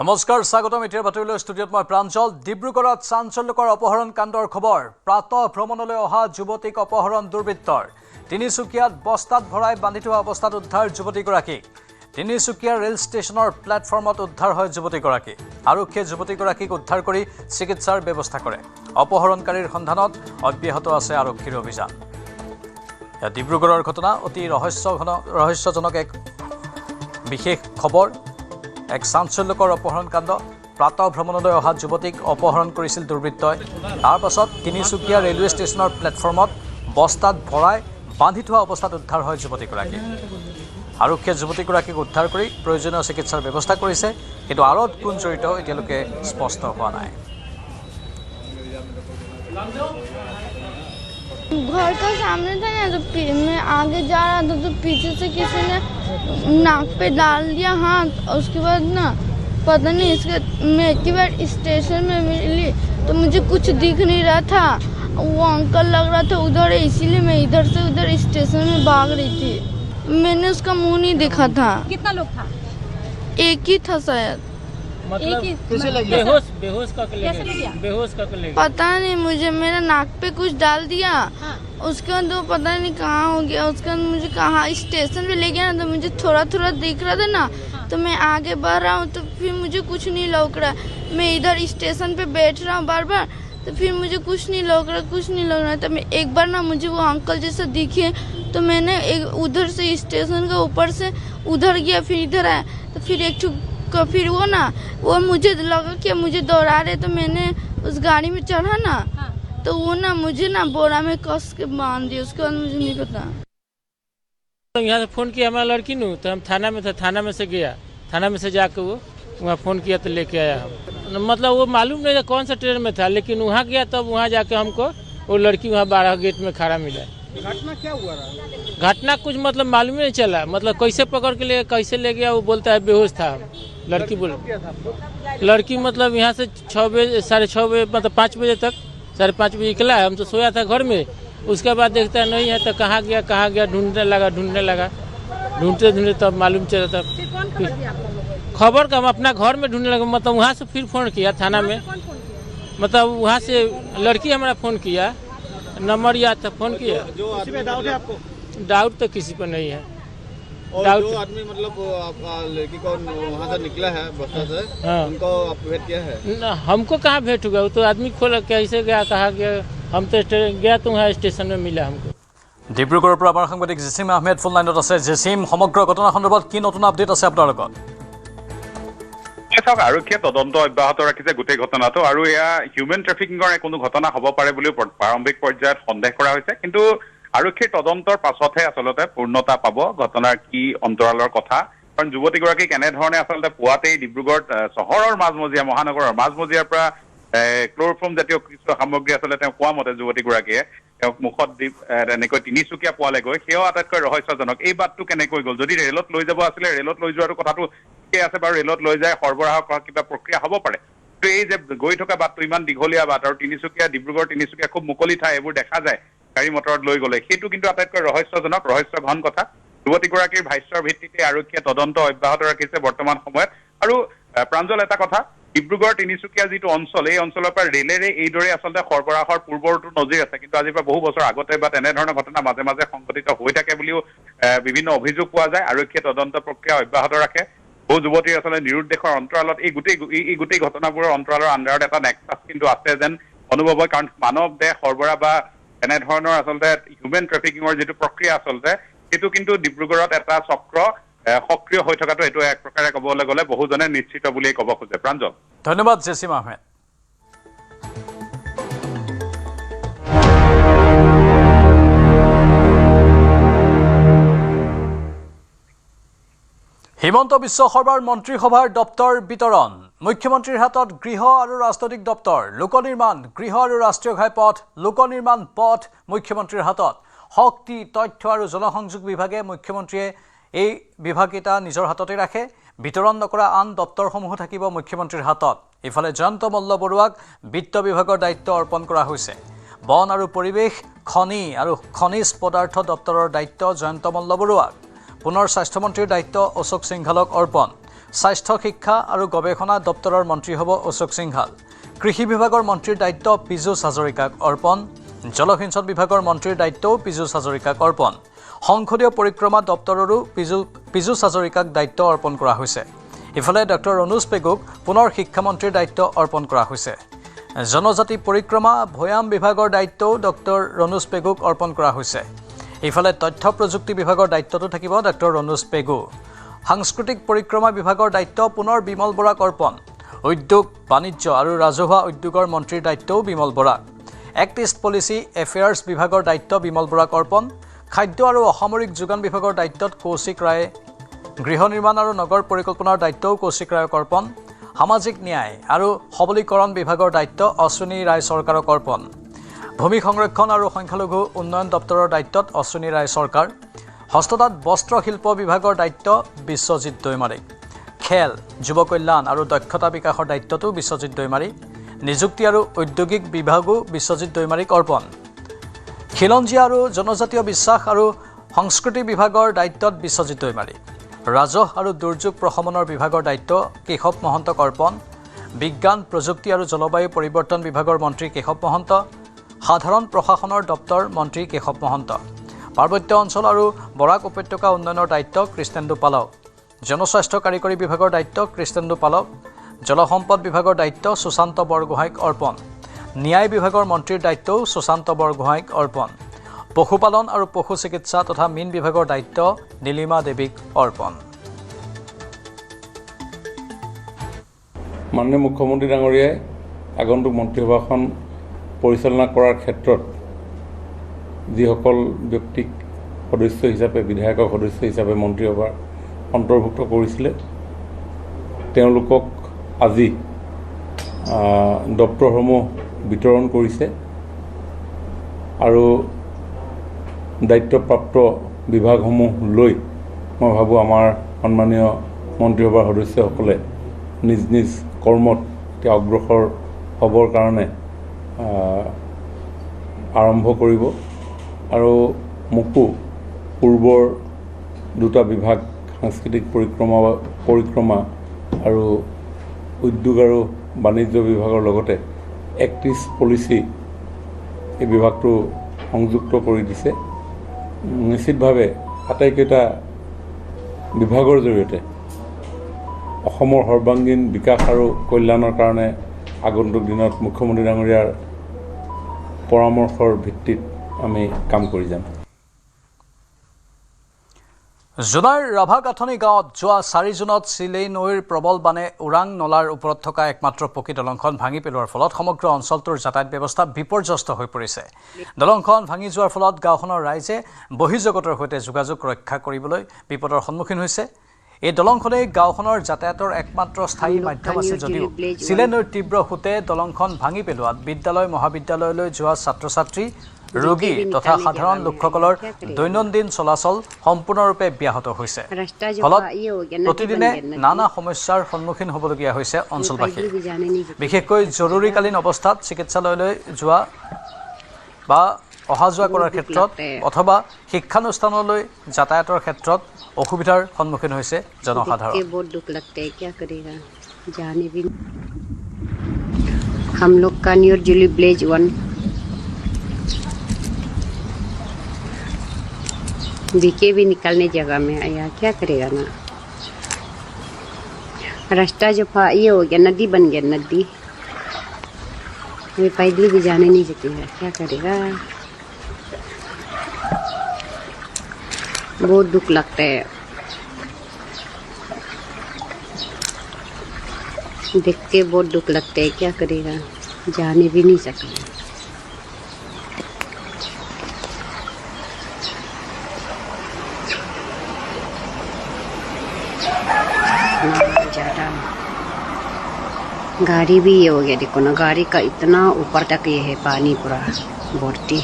নমস্কাৰ স্বাগতম এতিয়া বাতৰিলৈ ষ্টুডিঅ'ত মই প্ৰাঞ্জল ডিব্ৰুগড়ত চাঞ্চল্যকৰ অপহৰণ কাণ্ডৰ খবৰ প্ৰাতঃ ভ্ৰমণলৈ অহা যুৱতীক অপহৰণ দুৰ্বৃত্তৰ তিনিচুকীয়াত বস্তাত ভৰাই বান্ধি থোৱা অৱস্থাত উদ্ধাৰ যুৱতীগৰাকী তিনিচুকীয়া ৰেল ষ্টেচনৰ প্লেটফৰ্মত উদ্ধাৰ হয় যুৱতীগৰাকী আৰক্ষীয়ে যুৱতীগৰাকীক উদ্ধাৰ কৰি চিকিৎসাৰ ব্যৱস্থা কৰে অপহৰণকাৰীৰ সন্ধানত অব্যাহত আছে আৰক্ষীৰ অভিযান ডিব্ৰুগড়ৰ ঘটনা অতি ৰহস্যজনক এক বিশেষ খবৰ এক চাঞ্চল্যকৰ অপহৰণ কাণ্ড প্ৰাতঃ ভ্ৰমণলৈ অহা যুৱতীক অপহৰণ কৰিছিল দুৰ্বৃত্তই তাৰ পাছত তিনিচুকীয়া ৰেলৱে ষ্টেচনৰ প্লেটফৰ্মত বস্তাত ভৰাই বান্ধি থোৱা অৱস্থাত উদ্ধাৰ হয় যুৱতীগৰাকী আৰক্ষীয়ে যুৱতীগৰাকীক উদ্ধাৰ কৰি প্ৰয়োজনীয় চিকিৎসাৰ ব্যৱস্থা কৰিছে কিন্তু আৰত কোন জড়িত এতিয়ালৈকে স্পষ্ট হোৱা নাই घर का सामने था ना तो मैं आगे जा रहा था तो पीछे से किसी ने नाक पे डाल दिया हाथ उसके बाद ना पता नहीं इसके मैं एक बार स्टेशन में मिली तो मुझे कुछ दिख नहीं रहा था वो अंकल लग रहा था उधर है इसीलिए मैं इधर से उधर स्टेशन में भाग रही थी मैंने उसका मुंह नहीं देखा था कितना लोग था एक ही था शायद मतलब बेहोश का कैसे ले गया? बेहोश का ले पता नहीं मुझे मेरा नाक पे कुछ डाल दिया हाँ। उसके बाद वो पता नहीं कहाँ हो गया उसके बाद मुझे कहाँ स्टेशन पे ले गया ना तो मुझे थोड़ा थोड़ा दिख रहा था ना तो मैं आगे बढ़ रहा हूँ तो फिर मुझे कुछ नहीं लौक रहा मैं इधर स्टेशन पे बैठ रहा हूँ बार बार तो फिर मुझे कुछ नहीं लौक रहा तो मैं एक बार ना मुझे वो अंकल जैसा दिखे तो मैंने एक उधर से स्टेशन के ऊपर से उधर गया फिर इधर आया तो फिर फिर वो ना वो मुझे लगा कि मुझे दौड़ा रहे तो मैंने उस गाड़ी में चढ़ा ना हाँ। तो वो ना मुझे ना बोरा में कस के बांध दिया उसके बाद मुझे नहीं पता यहाँ से फ़ोन किया हमारा लड़की नू तो हम थाना में था थाना में से गया थाना में से जाकर वो वहाँ फ़ोन किया तो लेके आया हम मतलब वो मालूम नहीं था कौन सा ट्रेन में था लेकिन वहाँ गया तब वहाँ जाके हमको वो लड़की वहाँ 12 गेट में खड़ा मिला घटना क्या हुआ रहा घटना कुछ मतलब मालूम नहीं चला मतलब कैसे पकड़ के ले कैसे ले गया वो बोलता है बेहोश था लड़की बोल क्या था आपको? लड़की मतलब यहाँ से 6 बजे 6:30 बजे मतलब 5 बजे तक 5:30 बजे निकला है हम तो सोया था घर में उसके बाद देखता नहीं है तो कहाँ गया ढूंढने लगा ढूंढते तब मालूम चला तब फिर कौन खबर दिया आप लोगों को? खबर का हम अपना घर में ढूंढने लगा मतलब वहाँ से फिर फ़ोन किया थाना में कौन फोन किया? मतलब वहाँ से लड़की हमारा फ़ोन किया नंबर याद था फ़ोन किया जो आदमी डाउट है आपको डाउट तो किसी पर नहीं है और डाउट- जो आदमी मतलब लड़की को वहाँ से निकला है बस्ता से हाँ। उनको आप भेंट किया है हमको कहाँ भेंट हुआ वो तो आदमी खोला कैसे गया कहाँ गया हम तो गया तो वहाँ स्टेशन में मिला हमको ডিব্ৰুগড়ৰ পৰা আমাৰ সাংবাদিক জেছিম আহমেদ ফোন লাইনত আছে জেছিম সমগ্ৰ ঘটনা সন্দৰ্ভত কি নতুন আপডেট আছে আপোনাৰ লগত চাওক আৰক্ষীয়ে তদন্ত অব্যাহত ৰাখিছে গোটেই ঘটনাটো আৰু এয়া হিউমেন ট্ৰেফিকিঙৰ কোনো ঘটনা হ'ব পাৰে বুলিও প্ৰাৰম্ভিক পৰ্যায়ত সন্দেহ কৰা হৈছে কিন্তু আৰক্ষীৰ তদন্তৰ পাছতহে আচলতে পূৰ্ণতা পাব ঘটনাৰ কি অন্তৰালৰ কথা কাৰণ যুৱতীগৰাকীক এনেধৰণে আচলতে পুৱাতেই ডিব্ৰুগড় চহৰৰ মাজমজিয়া মহানগৰৰ মাজমজিয়াৰ পৰা ক্ল'ৰফৰ্ম জাতীয় কিছু সামগ্ৰী আচলতে তেওঁ কোৱা মতে যুৱতীগৰাকীয়ে তেওঁক মুখত দি এনেকৈ তিনিচুকীয়া পোৱালেগৈ সেয়াও আটাইতকৈ ৰহস্যজনক এই বাটটো কেনেকৈ গ'ল যদি ৰেলত লৈ যাব আছিলে ৰেলত লৈ যোৱাটো কথাটো ঠিকেই আছে বাৰু ৰেলত লৈ যায় সৰবৰাহ কৰা কিবা প্ৰক্ৰিয়া হ'ব পাৰে কিন্তু এই যে গৈ থকা বাটটো ইমান দীঘলীয়া বাট আৰু তিনিচুকীয়া ডিব্ৰুগড় তিনিচুকীয়া খুব মুকলি ঠাই এইবোৰ দেখা যায় গাড়ী মটৰত লৈ গ'লে সেইটো কিন্তু আটাইতকৈ ৰহস্যজনক ৰহস্যঘন কথা যুৱতীগৰাকীৰ ভাষ্যৰ ভিত্তিতে আৰক্ষীয়ে তদন্ত অব্যাহত ৰাখিছে বৰ্তমান সময়ত আৰু প্ৰাঞ্জল এটা কথা ডিব্ৰুগড় তিনিচুকীয়া যিটো অঞ্চল এই অঞ্চলৰ পৰা ৰেলেৰে এইদৰে আচলতে সৰবৰাহৰ পূৰ্বৰটো নজিৰ আছে কিন্তু আজিৰ পৰা বহু বছৰ আগতে বা তেনেধৰণৰ ঘটনা মাজে মাজে সংঘটিত হৈ থাকে বুলিও বিভিন্ন অভিযোগ পোৱা যায় আৰক্ষীয়ে তদন্ত প্ৰক্ৰিয়া অব্যাহত ৰাখে বহু যুৱতীৰ আচলতে নিৰুদ্দেশৰ অন্তৰালত এই গোটেই ঘটনাবোৰৰ অন্তৰালৰ আণ্ডাৰত এটা নেক্সাছ কিন্তু আছে যেন অনুভৱ হয় কাৰণ মানৱ দেহ সৰবৰাহ বা এনেধৰণৰ আচলতে হিউমেন ট্ৰেফিকিঙৰ যিটো প্ৰক্ৰিয়া আচলতে সেইটো কিন্তু ডিব্ৰুগড়ত এটা চক্ৰ সক্ৰিয় হৈ থকাটো এইটো এক প্ৰকাৰে ক'বলৈ গ'লে বহুজনে নিশ্চিত বুলিয়েই ক'ব খোজে প্ৰাঞ্জল ধন্যবাদ জেছিম আহমেদ হিমন্ত বিশ্ব শৰ্মাৰ মন্ত্ৰীসভাৰ দপ্তৰ বিতৰণ মুখ্যমন্ত্ৰীৰ হাতত গৃহ আৰু ৰাজনৈতিক দপ্তৰ লোকনিৰ্মাণ গৃহ আৰু ৰাষ্ট্ৰীয় ঘাইপথ লোকনিৰ্মাণ পথ মুখ্যমন্ত্ৰীৰ হাতত শক্তি তথ্য আৰু জনসংযোগ বিভাগে মুখ্যমন্ত্ৰীয়ে এই বিভাগকেইটা নিজৰ হাততে ৰাখে বিতৰণ নকৰা আন দপ্তৰসমূহ থাকিব মুখ্যমন্ত্ৰীৰ হাতত ইফালে জয়ন্ত মল্ল বৰুৱাক বিত্ত বিভাগৰ দায়িত্ব অৰ্পণ কৰা হৈছে বন আৰু পৰিৱেশ খনি আৰু খনিজ পদাৰ্থ দপ্তৰৰ দায়িত্ব জয়ন্ত মল্ল বৰুৱাক পুনৰ স্বাস্থ্যমন্ত্ৰীৰ দায়িত্ব অশোক সিংঘালক অৰ্পণ স্বাস্থ্য শিক্ষা আৰু গৱেষণা দপ্তৰৰ মন্ত্ৰী হ'ব অশোক সিংঘাল। কৃষি বিভাগৰ মন্ত্ৰীৰ দায়িত্ব পীযুষ হাজৰিকাক অৰ্পণ। জলসিঞ্চন বিভাগৰ মন্ত্ৰীৰ দায়িত্বও পীযুষ হাজৰিকাক অৰ্পণ। সংসদীয় পৰিক্ৰমা দপ্তৰৰো পীযুষ হাজৰিকাক দায়িত্ব অৰ্পণ কৰা হৈছে। ইফালে ডক্টৰ ৰণোজ পেগুক পুনৰ শিক্ষামন্ত্ৰীৰ দায়িত্ব অৰ্পণ কৰা হৈছে। জনজাতি পৰিক্ৰমা ভৈয়াম বিভাগৰ দায়িত্বও ডক্টৰ ৰণোজ পেগুক অৰ্পণ কৰা হৈছে। ইফালে তথ্য প্ৰযুক্তি বিভাগৰ দায়িত্বটো থাকিব ডক্টৰ ৰণোজ পেগু। সাংস্কৃতিক পৰিক্ৰমা বিভাগৰ দায়িত্ব পুনৰ বিমল বৰাক অৰ্পণ। উদ্যোগ বাণিজ্য আৰু ৰাজহুৱা উদ্যোগৰ মন্ত্ৰীৰ দায়িত্বও বিমল বৰাক। এক্ট ইষ্ট পলিচি এফেয়াৰ্ছ বিভাগৰ দায়িত্ব বিমল বৰাক অৰ্পণ। খাদ্য আৰু অসামৰিক যোগান বিভাগৰ দায়িত্বত কৌশিক ৰায়ে। গৃহ নিৰ্মাণ আৰু নগৰ পৰিকল্পনাৰ দায়িত্বও কৌশিক ৰায়ক অৰ্পণ। সামাজিক ন্যায় আৰু সবলীকৰণ বিভাগৰ দায়িত্ব অশ্বিনী ৰায় চৰকাৰক অৰ্পণ। ভূমি সংৰক্ষণ আৰু সংখ্যালঘু উন্নয়ন দপ্তৰৰ দায়িত্বত অশ্বিনী ৰায় চৰকাৰ। হস্ততাঁত বস্ত্ৰ শিল্প বিভাগৰ দায়িত্ব বিশ্বজিৎ দৈমাৰীক। খেল যুৱ কল্যাণ আৰু দক্ষতা বিকাশৰ দায়িত্বটো বিশ্বজিৎ দৈমাৰী। নিযুক্তি আৰু ঔদ্যোগিক বিভাগো বিশ্বজিৎ দৈমাৰীক অৰ্পণ। খিলঞ্জীয়া আৰু জনজাতীয় বিশ্বাস আৰু সংস্কৃতি বিভাগৰ দায়িত্বত বিশ্বজিৎ দৈমাৰী। ৰাজহ আৰু দুৰ্যোগ প্ৰশমনৰ বিভাগৰ দায়িত্ব কেশৱ মহন্তক অৰ্পণ। বিজ্ঞান প্ৰযুক্তি আৰু জলবায়ু পৰিৱৰ্তন বিভাগৰ মন্ত্ৰী কেশৱ মহন্ত। সাধাৰণ প্ৰশাসনৰ দপ্তৰ মন্ত্ৰী কেশৱ মহন্ত। পাৰ্বত্য অঞ্চল আৰু বৰাক উপত্যকা উন্নয়নৰ দায়িত্ব কৃষ্ণেন্দু পালক। জনস্বাস্থ্য কাৰিকৰী বিভাগৰ দায়িত্ব কৃষ্ণেন্দু পালক। জলসম্পদ বিভাগৰ দায়িত্ব সুশান্ত বৰগোহাঁইক অৰ্পণ। ন্যায় বিভাগৰ মন্ত্ৰীৰ দায়িত্বও সুশান্ত বৰগোহাঁইক অৰ্পণ। পশুপালন আৰু পশু চিকিৎসা তথা মীন বিভাগৰ দায়িত্ব নীলিমা দেৱীক অৰ্পণ। মাননীয় মুখ্যমন্ত্ৰী ডাঙৰীয়াই আগন্তুক মন্ত্ৰীসভাখন পৰিচালনা কৰাৰ ক্ষেত্ৰত যিসকল ব্যক্তিক সদস্য হিচাপে বিধায়কক সদস্য হিচাপে মন্ত্ৰীসভাৰ অন্তৰ্ভুক্ত কৰিছিলে তেওঁলোকক আজি দপ্তৰসমূহ বিতৰণ কৰিছে আৰু দায়িত্বপ্ৰাপ্ত বিভাগসমূহ লৈ মই ভাবোঁ আমাৰ সন্মানীয় মন্ত্ৰীসভাৰ সদস্যসকলে নিজ নিজ কৰ্মত অগ্ৰসৰ হ'বৰ কাৰণে আৰম্ভ কৰিব আৰু মোকো পূৰ্বৰ দুটা বিভাগ সাংস্কৃতিক পৰিক্ৰমা আৰু উদ্যোগ আৰু বাণিজ্য বিভাগৰ লগতে এক্ট ইষ্ট পলিচি এই বিভাগটো সংযুক্ত কৰি দিছে। নিশ্চিতভাৱে আটাইকেইটা বিভাগৰ জৰিয়তে অসমৰ সৰ্বাংগীন বিকাশ আৰু কল্যাণৰ কাৰণে আগন্তুক দিনত মুখ্যমন্ত্ৰী ডাঙৰীয়াৰ পৰামৰ্শৰ ভিত্তিত আমি কাম কৰি যাম। জোনাৰ ৰাভাগাঁথনি গাঁৱত যোৱা 4 জুনত চিলেই নৈৰ প্ৰবল বানে ওৰাং নলাৰ ওপৰত থকা একমাত্ৰ পকী দলংখন ভাঙি পেলোৱাৰ ফলত সমগ্ৰ অঞ্চলটোৰ যাতায়াত ব্যৱস্থা বিপৰ্যস্ত হৈ পৰিছে। দলংখন ভাঙি যোৱাৰ ফলত গাঁওখনৰ ৰাইজে বহিৰ্জগতৰ সৈতে যোগাযোগ ৰক্ষা কৰিবলৈ বিপদৰ সন্মুখীন হৈছে। এই দলংখনেই গাঁওখনৰ যাতায়াতৰ একমাত্ৰ স্থায়ী মাধ্যম আছিল যদিও চিলে নৈৰ তীব্ৰ সোঁতে দলংখন ভাঙি পেলোৱাত বিদ্যালয় মহাবিদ্যালয়লৈ যোৱা ছাত্ৰ ছাত্ৰী ৰোগী তথা সাধাৰণ লোকসকলৰ দৈনন্দিন চলাচল সম্পূৰ্ণৰূপে ব্যাহত হৈছে। ফলত প্ৰতিদিনে নানা সমস্যাৰ সন্মুখীন হ'বলগীয়া হৈছে অঞ্চলবাসী। বিশেষকৈ জৰুৰীকালীন অৱস্থাত চিকিৎসালয়লৈ যোৱা বা অহা যোৱা কৰাৰ ক্ষেত্ৰত অথবা শিক্ষানুষ্ঠানলৈ যাতায়াতৰ ক্ষেত্ৰত অসুবিধাৰ সন্মুখীন হৈছে জনসাধাৰণ। हम लोग का न्यू जुली ब्लेज 1 बीके भी निकलने जगह में आया, क्या करेगा ना। रास्ता जो ये हो गया, नदी बन गया नदी, अभी पैदल भी जाने नहीं सकते है, क्या करेगा। बहुत दुख लगता है देख के, बहुत दुख लगता है, क्या करेगा, जाने भी नहीं सके। ज़्यादा गाड़ी भी ये हो गया, देखो ना गाड़ी का इतना ऊपर तक ये है पानी पूरा भर्ती,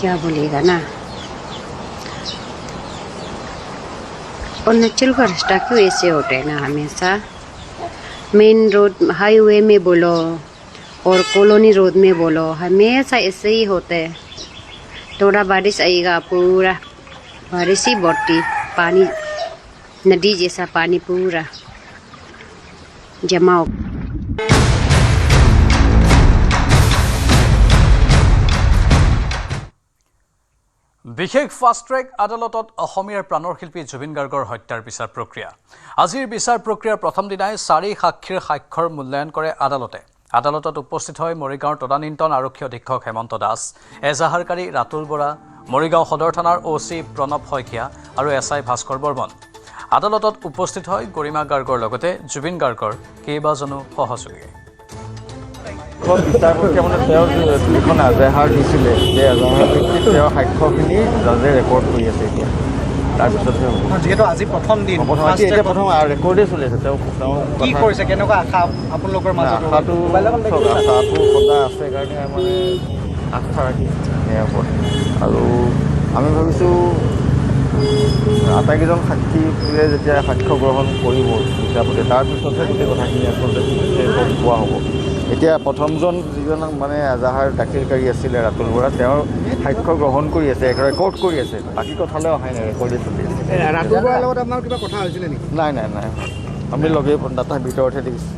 क्या बोलेगा ना। और नेचुरल का रास्ता क्यों ऐसे होते हैं ना, हमेशा मेन रोड हाईवे में बोलो और कॉलोनी रोड में बोलो, हमेशा ऐसे ही होते हैं। थोड़ा बारिश आएगा पूरा बारिश ही बढ़ती पानी नदी जैसा पानी पूरा जमा हो বিশেষ ফাষ্ট ট্ৰেক আদালতত অসমীয়াৰ প্ৰাণৰ শিল্পী জুবিন গাৰ্গৰ হত্যাৰ বিচাৰ প্ৰক্ৰিয়া আজিৰ বিচাৰ প্ৰক্ৰিয়াৰ প্ৰথম দিনাই 4 সাক্ষীৰ সাক্ষ্যৰ মূল্যায়ন কৰে আদালতে আদালতত উপস্থিত হৈ মৰিগাঁৱৰ তদানীন্তন আৰক্ষী অধীক্ষক হেমন্ত দাস এজাহাৰকাৰী ৰাতুল বৰা মৰিগাঁও সদৰ থানাৰ ওচি প্ৰণৱ শইকীয়া আৰু এছআই ভাস্কৰ বৰ্মন আদালতত উপস্থিত হৈ গৰিমা গাৰ্গৰ লগতে জুবিন গাৰ্গৰ কেইবাজনো সহযোগী বিচাৰপতিয়ে মানে তেওঁৰ যিখন এজাহাৰ দিছিলে সেই এজাহাৰ ভিত্তিত তেওঁৰ সাক্ষ্যখিনি জাজে ৰেকৰ্ড কৰি আছে এতিয়া তাৰপিছতহে হ'ব যিহেতু আজি প্ৰথম দিন এতিয়া প্ৰথম ৰেকৰ্ডেই চলি আছে তেওঁ কি কৰিছে কেনেকুৱা আশা আপোনালোকৰ মাজত আশাটো সদায় আছে কাৰণে মানে আশা ৰাখি ইয়াৰ ওপৰত আৰু আমি ভাবিছোঁ আটাইকেইজন সাক্ষীয়ে যেতিয়া সাক্ষ্য গ্ৰহণ কৰিব বিচাৰপতিয়ে তাৰপিছতহে গোটেই কথাখিনি আচলতে পোৱা হ'ব এতিয়া প্ৰথমজন যিজন মানে এজাহাৰ দাখিলকাৰী আছিলে ৰাতুল বৰা তেওঁৰ সাক্ষ্য গ্ৰহণ কৰি আছে ৰেকৰ্ড কৰি আছে বাকী কথালৈ অহাই নাই ৰেকৰ্ডেই চলি আছে ৰাতুল বৰাৰ লগত আপোনাৰ কিবা কথা হৈছিলে নেকি নাই আমি লগেই তাৰ ভিতৰতহে দেখিছোঁ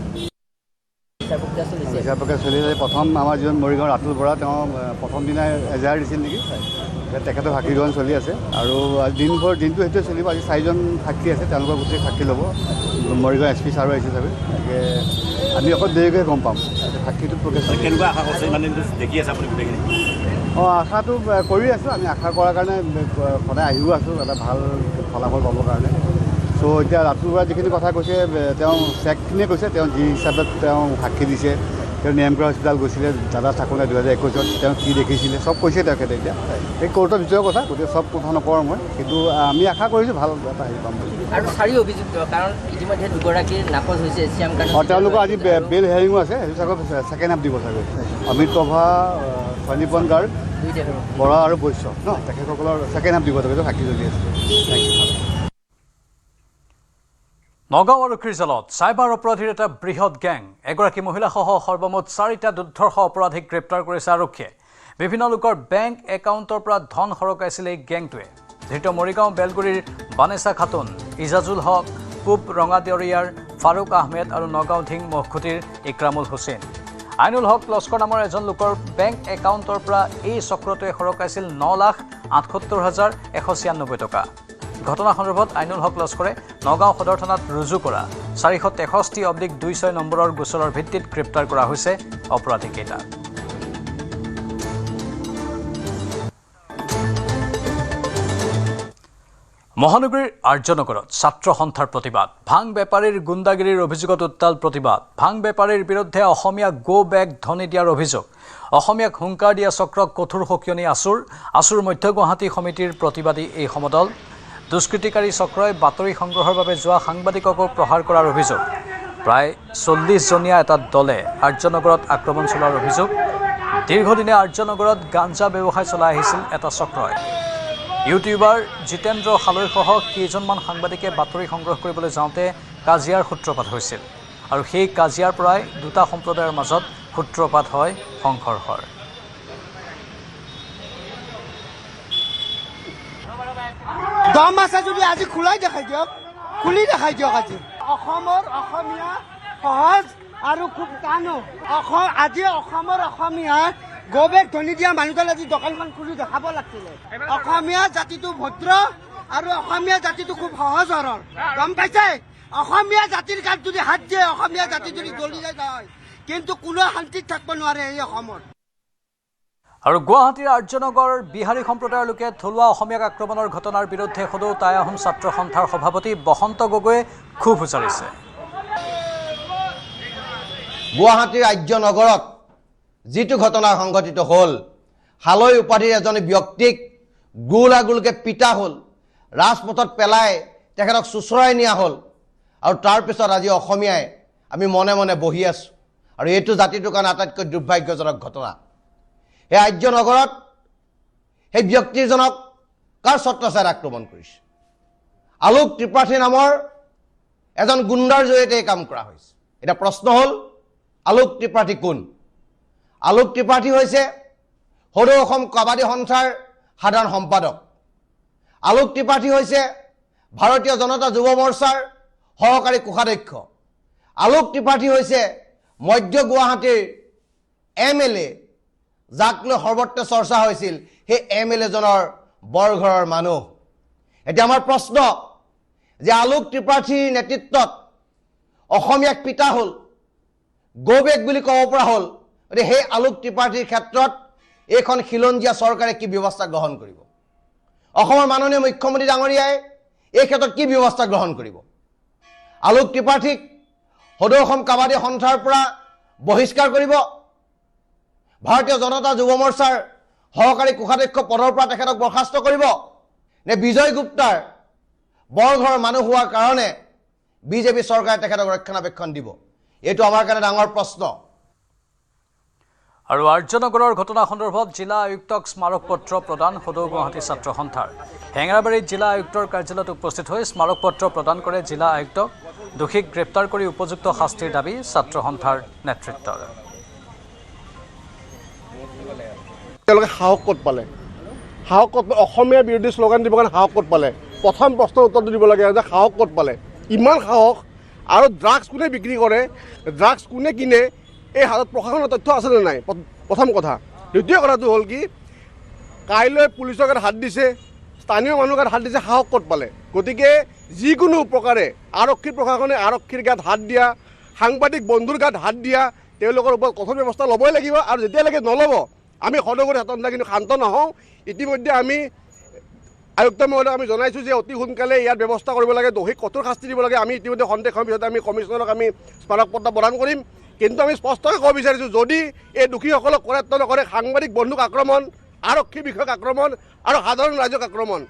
বিচাৰ প্ৰক্ৰিয়া চলি আছে প্ৰথম আমাৰ যিজন মৰিগাঁৱৰ ৰাতুল বৰা তেওঁ প্ৰথম দিনাই এজাহাৰ দিছিল নেকি তেখেতৰ সাক্ষী গ্ৰহণ চলি আছে আৰু দিনটো সেইটোৱে চলিব আজি 4জন সাক্ষী আছে তেওঁলোকৰ গোটেই সাক্ষী ল'ব মৰিগাঁও SP ছাৰো আহিছে চাগে গতিকে আমি অকল দেৰিকৈ গম পাম সাক্ষীটো প্ৰক্ৰিয়া কেনেকুৱা আশা কৰিছে মানে দেখি আছে আপুনি গোটেইখিনি আশাটো কৰি আছোঁ আমি আশা কৰাৰ কাৰণে সদায় আহিও আছোঁ এটা ভাল ফলাফল পাবৰ কাৰণে চ' এতিয়া ৰাতুল বৰাই যিখিনি কথা কৈছে তেওঁ চেকখিনিয়ে কৈছে তেওঁ যি হিচাপত তেওঁ সাক্ষী দিছে তেওঁ নেমকৰা হস্পিটেল গৈছিলে দাদা থাকোঁতে 2021 তেওঁ কি দেখিছিলে চব কৈছে তেখেতে এতিয়া এই কোৰ্টৰ ভিতৰৰ কথা গতিকে চব কথা নকওঁ মই কিন্তু আমি আশা কৰিছোঁ ভাল এটা হেৰি পাম বুলি আৰু 4 অভিযুক্ত কাৰণ ইতিমধ্যে দুগৰাকীৰ নাকচ হৈছে শ্যাম কান্ত তেওঁলোকৰ আজি বেল হেয়াৰিঙো আছে সেইটো চাগৈ ছেকেণ্ড হাফ দিব চাগৈ অমিত প্ৰভা সন্দীপন গাৰ্গ বৰা আৰু বৈশ্য ন তেখেতসকলৰ ছেকেণ্ড হাফ দিব চাগৈ সাক্ষী চলি আছে থেংক ইউ নগাঁও আৰক্ষীৰ জালত চাইবাৰ অপৰাধীৰ এটা বৃহৎ গেং এগৰাকী মহিলাসহ সৰ্বমুঠ 4টা দুৰ্ধৰ্ষ অপৰাধীক গ্ৰেপ্তাৰ কৰিছে আৰক্ষীয়ে বিভিন্ন লোকৰ বেংক একাউণ্টৰ পৰা ধন সৰকাইছিল এই গেংটোৱে ধৃত মৰিগাঁও বেলগুৰিৰ বানেছা খাতুন ইজাজুল হক পূব ৰঙাদেউৰীয়াৰ ফাৰুক আহমেদ আৰু নগাঁও ধিং মহখুটিৰ ইক্ৰামুল হুছেইন আইনুল হক লস্কৰ নামৰ এজন লোকৰ বেংক একাউণ্টৰ পৰা এই চক্ৰটোৱে সৰকাইছিল 9,78,196 টকা ঘটনা সন্দৰ্ভত আইনুল হক লস্কৰে নগাঁও সদৰ থানাত ৰুজু কৰা 463/26 নম্বৰৰ গোচৰৰ ভিত্তিত গ্ৰেপ্তাৰ কৰা হৈছে অপৰাধীকেইটা মহানগৰীৰ আৰ্যনগৰত ছাত্ৰ সন্থাৰ প্ৰতিবাদ ভাং বেপাৰীৰ গুণ্ডাগিৰিৰ অভিযোগত উত্তাল প্ৰতিবাদ ভাং বেপাৰীৰ বিৰুদ্ধে অসমীয়া গো বেক ধনি দিয়াৰ অভিযোগ অসমীয়াক হুংকাৰ দিয়া চক্ৰক কঠোৰ সকিয়নি আছুৰ মধ্য গুৱাহাটী সমিতিৰ প্ৰতিবাদী এই সমদল দুষ্কৃতিকাৰী চক্ৰই বাতৰি সংগ্ৰহৰ বাবে যোৱা সাংবাদিককো প্ৰহাৰ কৰাৰ অভিযোগ প্ৰায় 40জনীয়া এটা দলে আৰ্যনগৰত আক্ৰমণ চলোৱাৰ অভিযোগ দীৰ্ঘদিনে আৰ্যনগৰত গাঞ্জা ব্যৱসায় চলাই আহিছিল এটা চক্ৰই ইউটিউবাৰ জিতেন্দ্ৰ হালৈসহ কেইজনমান সাংবাদিকে বাতৰি সংগ্ৰহ কৰিবলৈ যাওঁতে কাজিয়াৰ সূত্ৰপাত হৈছিল আৰু সেই কাজিয়াৰ পৰাই দুটা সম্প্ৰদায়ৰ মাজত সূত্ৰপাত হয় সংঘৰ্ষৰ দম আছে যদি আজি খুলি দেখাই দিয়ক আজি অসমৰ অসমীয়া সহজ আৰু খুব টানো আজি অসমৰ অসমীয়া গোবেক ধনি দিয়া মানুহজন আজি দোকানখন খুলি দেখাব লাগিছিলে অসমীয়া জাতিটো ভদ্ৰ আৰু অসমীয়া জাতিটো খুব সহজ সৰল গম পাইছে অসমীয়া জাতিৰ গাত যদি হাত দিয়ে অসমীয়া জাতি যদি জ্বলি যায় কিন্তু কোনো শান্তিত থাকিব নোৱাৰে এই অসমত আৰু গুৱাহাটীৰ আৰ্যনগৰ বিহাৰী সম্প্ৰদায়ৰ লোকে থলুৱা অসমীয়াক আক্ৰমণৰ ঘটনাৰ বিৰুদ্ধে সদৌ টাই আহোম ছাত্ৰ সন্থাৰ সভাপতি বসন্ত গগৈয়ে ক্ষোভ উচ্চাৰিছে গুৱাহাটীৰ আৰ্যনগৰত যিটো ঘটনা সংঘটিত হ'ল হালৈ উপাধিৰ এজন ব্যক্তিক গোলাগুলকৈ পিটা হ'ল ৰাজপথত পেলাই তেখেতক চুচৰাই নিয়া হ'ল আৰু তাৰপিছত আজি অসমীয়াই আমি মনে মনে বহি আছোঁ আৰু এইটো জাতিটোৰ কাৰণে আটাইতকৈ দুৰ্ভাগ্যজনক ঘটনা এই আৰ্যনগৰত সেই ব্যক্তিজনক কাৰ ছত্ৰছায়াত আক্ৰমণ কৰিছে আলোক ত্ৰিপাঠী নামৰ এজন গুণ্ডাৰ জৰিয়তে এই কাম কৰা হৈছে এটা প্ৰশ্ন হ'ল আলোক ত্ৰিপাঠী কোন আলোক ত্ৰিপাঠী হৈছে সদৌ অসম কাবাডী সন্থাৰ সাধাৰণ সম্পাদক আলোক ত্ৰিপাঠী হৈছে ভাৰতীয় জনতা যুৱ মৰ্চাৰ সহকাৰী কোষাধ্যক্ষ। আলোক ত্ৰিপাঠী হৈছে মধ্য গুৱাহাটীৰ MLA, যাক লৈ সৰ্বত্ৰ চৰ্চা হৈছিল সেই MLA জনৰ বৰঘৰৰ মানুহ। এতিয়া আমাৰ প্ৰশ্ন যে আলোক ত্ৰিপাঠীৰ নেতৃত্বত অসমীয়াক পিতা হ'ল, গৌবেগ বুলি ক'ব পৰা হ'ল। গতিকে সেই আলোক ত্ৰিপাঠীৰ ক্ষেত্ৰত এইখন খিলঞ্জীয়া চৰকাৰে কি ব্যৱস্থা গ্ৰহণ কৰিব? অসমৰ মাননীয় মুখ্যমন্ত্ৰী ডাঙৰীয়াই এই ক্ষেত্ৰত কি ব্যৱস্থা গ্ৰহণ কৰিব? আলোক ত্ৰিপাঠীক সদৌ অসম কাবাডী সন্থাৰ পৰা বহিষ্কাৰ কৰিব? ভাৰতীয় জনতা যুৱ মৰ্চাৰ সহকাৰী কোষাধ্যক্ষ পদৰ পৰা তেখেতক বৰ্খাস্ত কৰিব? নে বিজয় গুপ্তাৰ বৰঘৰৰ মানুহ হোৱাৰ কাৰণে বিজেপি চৰকাৰে তেখেতক ৰক্ষণাবেক্ষণ দিব? এইটো আমাৰ কাৰণে ডাঙৰ প্ৰশ্ন। আৰু আৰ্যনগৰৰ ঘটনা সন্দৰ্ভত জিলা আয়ুক্তক স্মাৰক পত্ৰ প্ৰদান সদৌ গুৱাহাটী ছাত্ৰ সন্থাৰ। হেঙেৰাবাৰীত জিলা আয়ুক্তৰ কাৰ্যালয়ত উপস্থিত হৈ স্মাৰক পত্ৰ প্ৰদান কৰে জিলা আয়ুক্তক। দোষীক গ্ৰেপ্তাৰ কৰি উপযুক্ত শাস্তিৰ দাবী ছাত্ৰ সন্থাৰ নেতৃত্বৰ। তেওঁলোকে সাহস ক'ত পালে? সাহস ক'ত? অসমীয়া বিৰোধী শ্লোগান দিবৰ কাৰণে সাহস ক'ত পালে? প্ৰথম প্ৰশ্নৰ উত্তৰটো দিব লাগে যে সাহস ক'ত পালে? ইমান সাহস! আৰু ড্ৰাগছ কোনে বিক্ৰী কৰে, ড্ৰাগছ কোনে কিনে, এই হাতত প্ৰশাসনৰ তথ্য আছেনে নাই? প্ৰথম কথা। দ্বিতীয় কথাটো হ'ল কি, কাইলৈ পুলিচৰ গাত হাত দিছে, স্থানীয় মানুহৰ গাত হাত দিছে, সাহস ক'ত পালে? গতিকে যিকোনো প্ৰকাৰে আৰক্ষী প্ৰশাসনে আৰক্ষীৰ গাত হাত দিয়া, সাংবাদিক বন্ধুৰ গাত হাত দিয়া, তেওঁলোকৰ ওপৰত কঠোৰ ব্যৱস্থা ল'বই লাগিব। আৰু যেতিয়ালৈকে নল'ব আমি সদৌ হাতত কিন্তু শান্ত নহওঁ। ইতিমধ্যে আমি আয়ুক্ত মহোদয়ক আমি জনাইছোঁ যে অতি সোনকালে ইয়াৰ ব্যৱস্থা কৰিব লাগে, দোষীক কঠোৰ শাস্তি দিব লাগে। আমি ইতিমধ্যে সন্দেহৰ পিছতে আমি কমিশ্যনাৰক আমি স্মাৰক পত্ৰ প্ৰদান কৰিম। কিন্তু আমি স্পষ্টকৈ ক'ব বিচাৰিছোঁ, যদি এই দোষীসকলক কৰায়ত্ব নকৰে, সাংবাদিক বন্ধুক আক্ৰমণ, আৰক্ষী বিষয়ক আক্ৰমণ আৰু সাধাৰণ ৰাইজক আক্ৰমণ,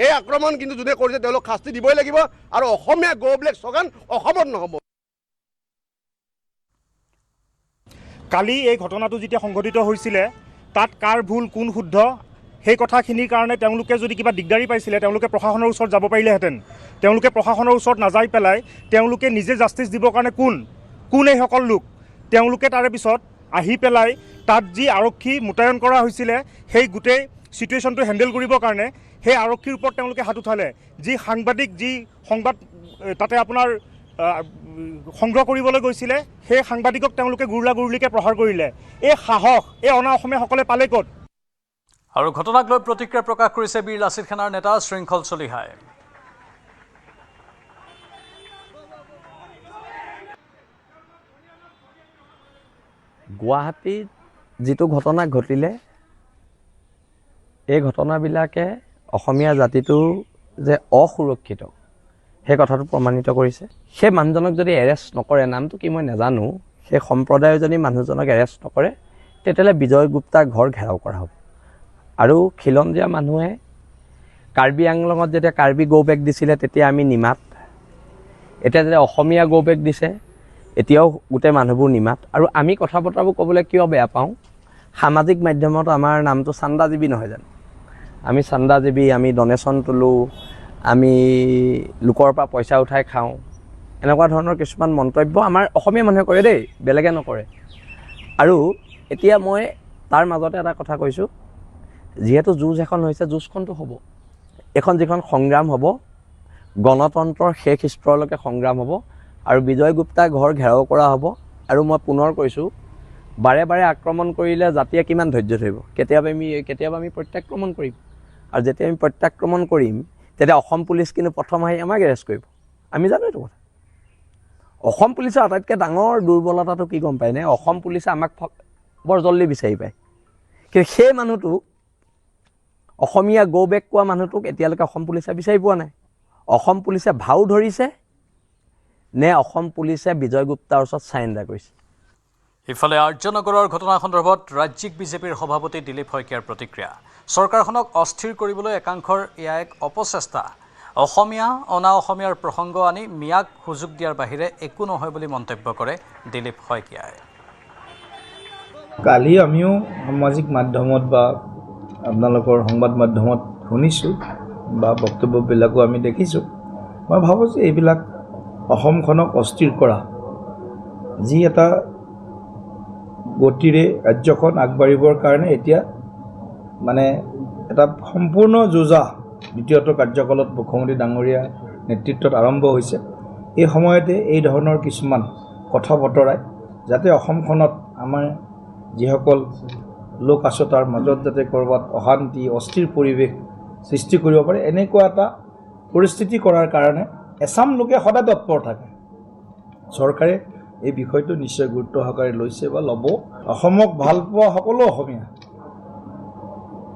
এই আক্ৰমণ কিন্তু যোনে কৰিছে তেওঁলোক শাস্তি দিবই লাগিব। আৰু অসমীয়া গো ব্লেক শ্লোগান অসমত নহ'ব। কালি এই ঘটনাটো যেতিয়া সংঘটিত হৈছিলে, তাত কাৰ ভুল কোন শুদ্ধ সেই কথাখিনিৰ কাৰণে তেওঁলোকে যদি কিবা দিগদাৰী পাইছিলে তেওঁলোকে প্ৰশাসনৰ ওচৰত যাব পাৰিলেহেঁতেন। তেওঁলোকে প্ৰশাসনৰ ওচৰত নাযাই পেলাই তেওঁলোকে নিজে জাষ্টিচ দিবৰ কাৰণে কোন এইসকল লোক? তেওঁলোকে তাৰে পিছত আহি পেলাই তাত যি আৰক্ষী মোতায়েন কৰা হৈছিলে সেই গোটেই ছিটুৱেশ্যনটো হেণ্ডেল কৰিবৰ কাৰণে সেই আৰক্ষীৰ ওপৰত তেওঁলোকে হাত উঠালে। যি সাংবাদিক যি সংবাদ তাতে আপোনাৰ সংগ্ৰহ কৰিবলৈ গৈছিলে সেই সাংবাদিকক তেওঁলোকে গুৰলাগুৰলিকৈ প্ৰহাৰ কৰিলে। এই সাহস এই অনা অসমীয়াসকলে পালে ক'ত? আৰু ঘটনাক লৈ প্ৰতিক্ৰিয়া প্ৰকাশ কৰিছে বীৰ লাচিত সেনাৰ নেতা শৃংখল চলিহাই। গুৱাহাটীত যিটো ঘটনা ঘটিলে, এই ঘটনাবিলাকে অসমীয়া জাতিটো যে অসুৰক্ষিত সেই কথাটো প্ৰমাণিত কৰিছে। সেই মানুহজনক যদি এৰেষ্ট নকৰে, নামটো কি মই নাজানো, সেই সম্প্ৰদায়ৰ যদি মানুহজনক এৰেষ্ট নকৰে, তেতিয়াহ'লে বিজয় গুপ্তাৰ ঘৰ ঘেৰাও কৰা হ'ব। আৰু খিলঞ্জীয়া মানুহে কাৰ্বি আংলঙত যেতিয়া কাৰ্বি গৌবেগ দিছিলে তেতিয়া আমি নিমাত, এতিয়া যেতিয়া অসমীয়া গৌবেগ দিছে এতিয়াও গোটেই মানুহবোৰ নিমাত। আৰু আমি কথা বতৰাবোৰ ক'বলৈ কিয় বেয়া পাওঁ, সামাজিক মাধ্যমত আমাৰ নামটো চান্দাজীৱী নহয় জানো? আমি চান্দাজীৱী, আমি ডনেশ্যন তোলোঁ, আমি লোকৰ পৰা পইচা উঠাই খাওঁ, এনেকুৱা ধৰণৰ কিছুমান মন্তব্য আমাৰ অসমীয়া মানুহে কৰে দেই, বেলেগে নকৰে। আৰু এতিয়া মই তাৰ মাজতে এটা কথা কৈছোঁ, যিহেতু যুঁজ এখন হৈছে, যুঁজখনটো হ'ব, এখন যিখন সংগ্ৰাম হ'ব, গণতন্ত্ৰৰ শেষ স্তৰলৈকে সংগ্ৰাম হ'ব। আৰু বিজয় গুপ্তাৰ ঘৰ ঘেৰাও কৰা হ'ব। আৰু মই পুনৰ কৈছোঁ, বাৰে বাৰে আক্ৰমণ কৰিলে জাতিয়ে কিমান ধৈৰ্য ধৰিব? কেতিয়াবা আমি প্ৰত্যাক্ৰমণ কৰিম। আৰু যেতিয়া আমি প্ৰত্যাক্ৰমণ কৰিম তেতিয়া অসম পুলিচ কিন্তু প্ৰথম আহি আমাক এৰেষ্ট কৰিব। আমি জানো এইটো কথা। অসম পুলিচৰ আটাইতকৈ ডাঙৰ দুৰ্বলতাটো কি গম পায়নে? অসম পুলিচে আমাক বৰ জল্দি বিচাৰি পায়, কিন্তু সেই মানুহটোক, অসমীয়া গৌবেগ কোৱা মানুহটোক এতিয়ালৈকে অসম পুলিচে বিচাৰি পোৱা নাই। অসম পুলিচে ভাও ধৰিছে নে অসম পুলিচে বিজয় গুপ্তাৰ ওচৰত চাৰেণ্ডাৰ কৰিছে? ইফালে আৰ্যনগৰৰ ঘটনা সন্দৰ্ভত ৰাজ্যিক বিজেপিৰ সভাপতি দিলীপ শইকীয়াৰ প্ৰতিক্ৰিয়া। চৰকাৰখনক অস্থিৰ কৰিবলৈ একাংশৰ এয়া এক অপচেষ্টা। অসমীয়া অনা অসমীয়াৰ প্ৰসংগ আনি মিয়াক সুযোগ দিয়াৰ বাহিৰে একো নহয় বুলি মন্তব্য কৰে দিলীপ শইকীয়াই। কালি আমিও সামাজিক মাধ্যমত বা আপোনালোকৰ সংবাদ মাধ্যমত শুনিছোঁ বা বক্তব্যবিলাকো আমি দেখিছোঁ। মই ভাবোঁ যে এইবিলাক অসমখনক অস্থিৰ কৰা, যি এটা গতিৰে ৰাজ্যখন আগবাঢ়িবৰ কাৰণে এতিয়া মানে এটা সম্পূৰ্ণ যোজা দ্বিতীয়টো কাৰ্যকালত মুখ্যমন্ত্ৰী ডাঙৰীয়া নেতৃত্বত আৰম্ভ হৈছে। এই সময়তে এই ধৰণৰ কিছুমান কথা বতৰাই যাতে অসমখনত আমাৰ যিসকল লোক আছে তাৰ মাজত যাতে ক'ৰবাত অশান্তি অস্থিৰ পৰিৱেশ সৃষ্টি কৰিব পাৰে, এনেকুৱা এটা পৰিস্থিতি কৰাৰ কাৰণে এছাম লোকে সদায় তৎপৰ থাকে। চৰকাৰে এই বিষয়টো নিশ্চয় গুৰুত্ব সহকাৰে লৈছে বা ল'ব। অসমক ভাল পোৱা সকলো অসমীয়া,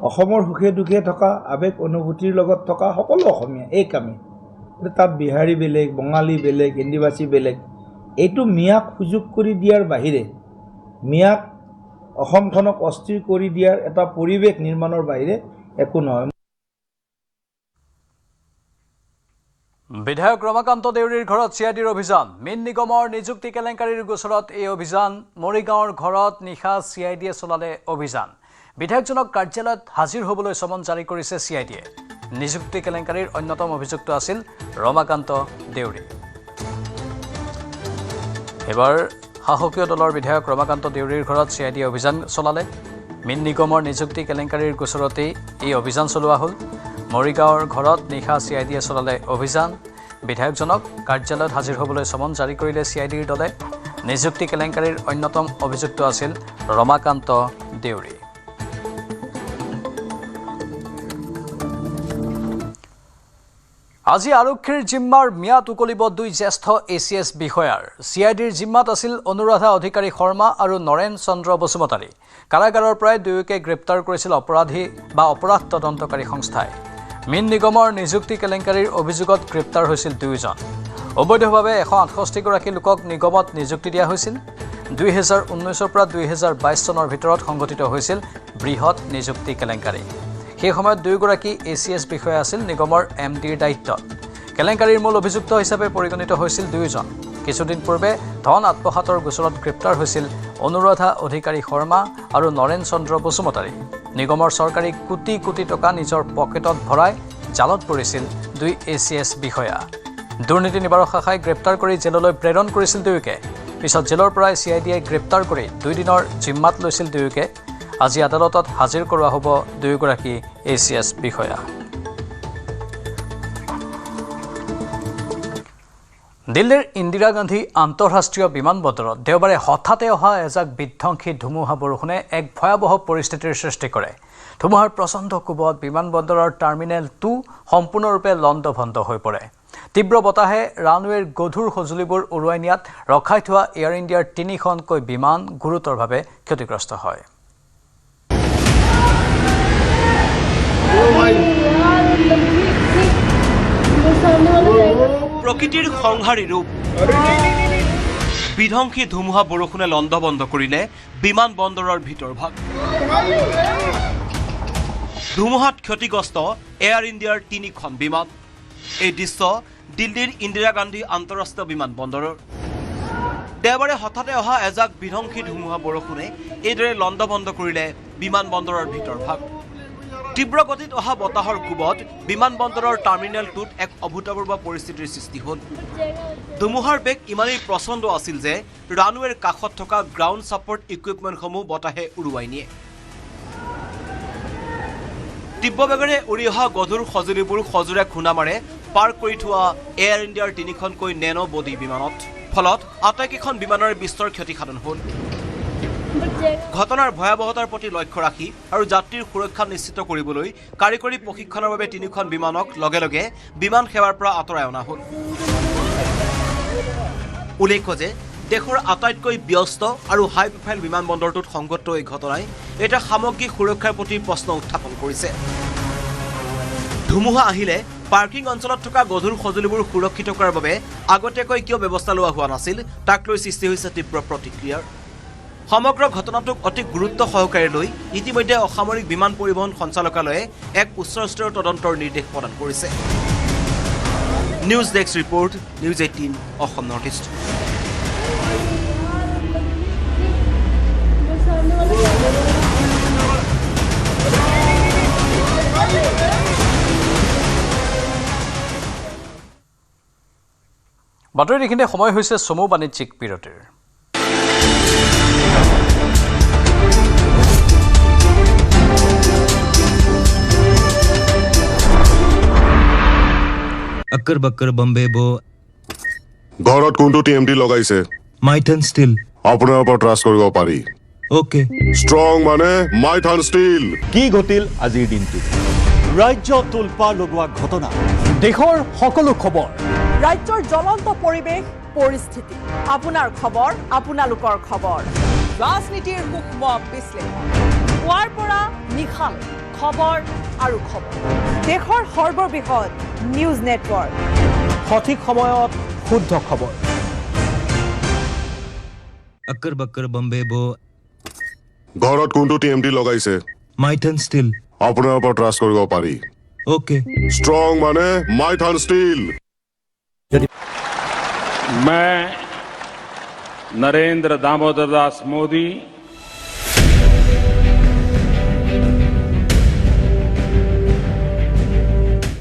অসমৰ সুখে দুখে থকা আৱেগ অনুভূতিৰ লগত থকা সকলো অসমীয়া এই কামে, তাত বিহাৰী বেলেগ, বঙালী বেলেগ, হিন্দীভাষী বেলেগ, এইটো মিয়াক সুযোগ কৰি দিয়াৰ বাহিৰে, মিয়াক অসমখনক অস্থিৰ কৰি দিয়াৰ এটা পৰিৱেশ নিৰ্মাণৰ বাহিৰে একো নহয়। বিধায়ক ৰমাকান্ত দেউৰীৰ ঘৰত চিআইডিৰ অভিযান। মীন নিগমৰ নিযুক্তি কেলেংকাৰীৰ গোচৰত এই অভিযান। মৰিগাঁৱৰ ঘৰত নিশা চিআইডিয়ে চলালে অভিযান। বিধায়কজনক কাৰ্যালয়ত হাজিৰ হ'বলৈ চমন জাৰি কৰিছে চিআইডিয়ে। নিযুক্তি কেলেংকাৰীৰ অন্যতম অভিযুক্ত আছিল ৰমাকান্ত দেউৰী। এবাৰ শাসকীয় দলৰ বিধায়ক ৰমাকান্ত দেউৰীৰ ঘৰত চিআইডিয়ে অভিযান চলালে। মীন নিগমৰ নিযুক্তি কেলেংকাৰীৰ গোচৰতেই এই অভিযান চলোৱা হ'ল। মৰিগাঁৱৰ ঘৰত নিশা চিআইডিয়ে চলালে অভিযান। বিধায়কজনক কাৰ্যালয়ত হাজিৰ হ'বলৈ চমন জাৰি কৰিলে চিআইডিৰ দলে। নিযুক্তি কেলেংকাৰীৰ অন্যতম অভিযুক্ত আছিল ৰমাকান্ত দেউৰী। আজি আৰক্ষীৰ জিম্মাৰ ম্যাদ উকলিব দুই জ্যেষ্ঠ ACS বিষয়াৰ। চিআইডিৰ জিম্মাত আছিল অনুৰাধা অধিকাৰী শৰ্মা আৰু নৰেন চন্দ্ৰ বসুমতাৰী। কাৰাগাৰৰ পৰাই দুয়োকে গ্ৰেপ্তাৰ কৰিছিল অপৰাধ তদন্তকাৰী সংস্থাই। মীন নিগমৰ নিযুক্তি কেলেংকাৰীৰ অভিযোগত গ্ৰেপ্তাৰ হৈছিল দুয়োজন। অবৈধভাৱে 168গৰাকী লোকক নিগমত নিযুক্তি দিয়া হৈছিল। 2019 পৰা 2022 চনৰ ভিতৰত সংঘটিত হৈছিল বৃহৎ নিযুক্তি কেলেংকাৰী। সেই সময়ত দুয়োগৰাকী ACS বিষয়া আছিল নিগমৰ MDৰ দায়িত্বত। কেলেংকাৰীৰ মূল অভিযুক্ত হিচাপে পৰিগণিত হৈছিল দুয়োজন। কিছুদিন পূৰ্বে ধন আত্মসাতৰ গোচৰত গ্ৰেপ্তাৰ হৈছিল অনুৰাধা অধিকাৰী শৰ্মা আৰু নৰেন চন্দ্ৰ বসুমতাৰী। নিগমৰ চৰকাৰী কোটি কোটি টকা নিজৰ পকেটত ভৰাই জালত পৰিছিল দুই ACS বিষয়া। দুৰ্নীতি নিবাৰক শাখাই গ্ৰেপ্তাৰ কৰি জেললৈ প্ৰেৰণ কৰিছিল দুয়োকে। পিছত জেলৰ পৰাই চিআইডিয়ে গ্ৰেপ্তাৰ কৰি 2 দিনৰ জিম্মাত লৈছিল দুয়োকে। আজি আদালতত হাজিৰ কৰোৱা হ'ব দুয়োগৰাকী ACS বিষয়া। দিল্লীৰ ইন্দিৰা গান্ধী আন্তঃৰাষ্ট্ৰীয় বিমানবন্দৰত দেওবাৰে হঠাতে অহা এজাক বিধ্বংসী ধুমুহা বৰষুণে এক ভয়াৱহ পৰিস্থিতিৰ সৃষ্টি কৰে। ধুমুহাৰ প্ৰচণ্ড কোবত বিমানবন্দৰৰ টাৰ্মিনেল 2 সম্পূৰ্ণৰূপে লণ্ডভণ্ড হৈ পৰে। তীব্ৰ বতাহে ৰানৱেৰ গধুৰ সঁজুলিবোৰ উৰুৱাই নিয়াত ৰখাই থোৱা এয়াৰ ইণ্ডিয়াৰ 3খনকৈ বিমান গুৰুতৰভাৱে ক্ষতিগ্ৰস্ত হয়। প্ৰকৃতিৰ সংহাৰী ৰূপ বিধ্বংসী ধুমুহা বৰষুণে লণ্ডভণ্ড কৰিলে বিমানবন্দৰৰ ভিতৰভাগ। ধুমুহাত ক্ষতিগ্ৰস্ত এয়াৰ ইণ্ডিয়াৰ 3খন বিমান। এই দৃশ্য দিল্লীৰ ইন্দিৰা গান্ধী আন্তঃৰাষ্ট্ৰীয় বিমানবন্দৰৰ। দেওবাৰে হঠাতে অহা এজাক বিধ্বংসী ধুমুহা বৰষুণে এইদৰে লণ্ডভণ্ড কৰিলে বিমানবন্দৰৰ ভিতৰভাগ। তীব্ৰ গতিত অহা বতাহৰ কোবত বিমানবন্দৰৰ টাৰ্মিনেল 2ত এক অভূতপূৰ্ব পৰিস্থিতিৰ সৃষ্টি হ'ল। ধুমুহাৰ বেগ ইমানেই প্ৰচণ্ড আছিল যে ৰানৱেৰ কাষত থকা গ্ৰাউণ্ড ছাপৰ্ট ইকুইপমেণ্টসমূহ বতাহে উৰুৱাই নিয়ে। তীব্ৰ বেগেৰে উৰি অহা গধুৰ সঁজুলিবোৰ সজোৰে খুন্দা মাৰে পাৰ্ক কৰি থোৱা এয়াৰ ইণ্ডিয়াৰ 3খনকৈ নেনো বডি বিমানত। ফলত আটাইকেইখন বিমানৰে বিস্তৰ ক্ষতিসাধন হ'ল। ঘটনাৰ ভয়াৱহতাৰ প্ৰতি লক্ষ্য ৰাখি আৰু যাত্ৰীৰ সুৰক্ষা নিশ্চিত কৰিবলৈ কাৰিকৰী প্ৰশিক্ষণৰ বাবে 3খন বিমানক লগে লগে বিমান সেৱাৰ পৰা আঁতৰাই অনা হ'ল। উল্লেখ্য যে দেশৰ আটাইতকৈ ব্যস্ত আৰু হাই প্ৰফাইল বিমানবন্দৰটোত সংঘটিত এই ঘটনাই এটা সামগ্ৰিক সুৰক্ষাৰ প্ৰতি প্ৰশ্ন উত্থাপন কৰিছে। ধুমুহা আহিলে পাৰ্কিং অঞ্চলত থকা গধুৰ সঁজুলিবোৰ সুৰক্ষিত কৰাৰ বাবে আগতীয়াকৈ কিয় ব্যৱস্থা লোৱা হোৱা নাছিল তাক লৈ সৃষ্টি হৈছে তীব্ৰ প্ৰতিক্ৰিয়াৰ। সমগ্ৰ ঘটনাটোক অতি গুৰুত্ব সহকাৰে লৈ ইতিমধ্যে অসামৰিক বিমান পৰিবহণ সঞ্চালকালয়ে এক উচ্চস্তৰীয় তদন্তৰ নিৰ্দেশ প্ৰদান কৰিছে। News desk report, news 18 Assam north east. বাতৰি এইখিনিতে সময় হৈছে চমু বাণিজ্যিক বিৰতিৰ। अक्कर बक्कर बम्बे बो ঘৰত কোনটো টিএমটি লগাইছে माइथन स्टील আপোনাৰ ওপৰত ট্ৰাষ্ট কৰিব পাৰি ओके ষ্ট্ৰং মানে মাইথান ষ্টীল কি ঘটিল আজিৰ দিনটো ৰাজ্য তোলপাৰ লগোৱা ঘটনা দেশৰ সকলো খবৰ ৰাজ্যৰ জ্বলন্ত পৰিৱেশ পৰিস্থিতি আপোনাৰ খবৰ আপোনালোকৰ খবৰ ৰাজনীতিৰ সূক্ষ্ম বিশ্লেষণ পুৱাৰ পৰা নিশাল খবৰ আৰু খবৰ দেশৰ সৰ্ববৃহৎ নিউজ নেটৱৰ্ক সঠিক সময়ত শুদ্ধ খবৰ अक्कर बक्कर बम्बे बो ঘৰত কোনটো টিএমটি লগাইছে माइथन स्टील আপোনাৰ ওপৰত ট্ৰাষ্ট কৰিব পাৰি ओके ষ্ট্ৰং মানে মাইথান ষ্টীল मैं नरेंद्र दामोदर दास मोदी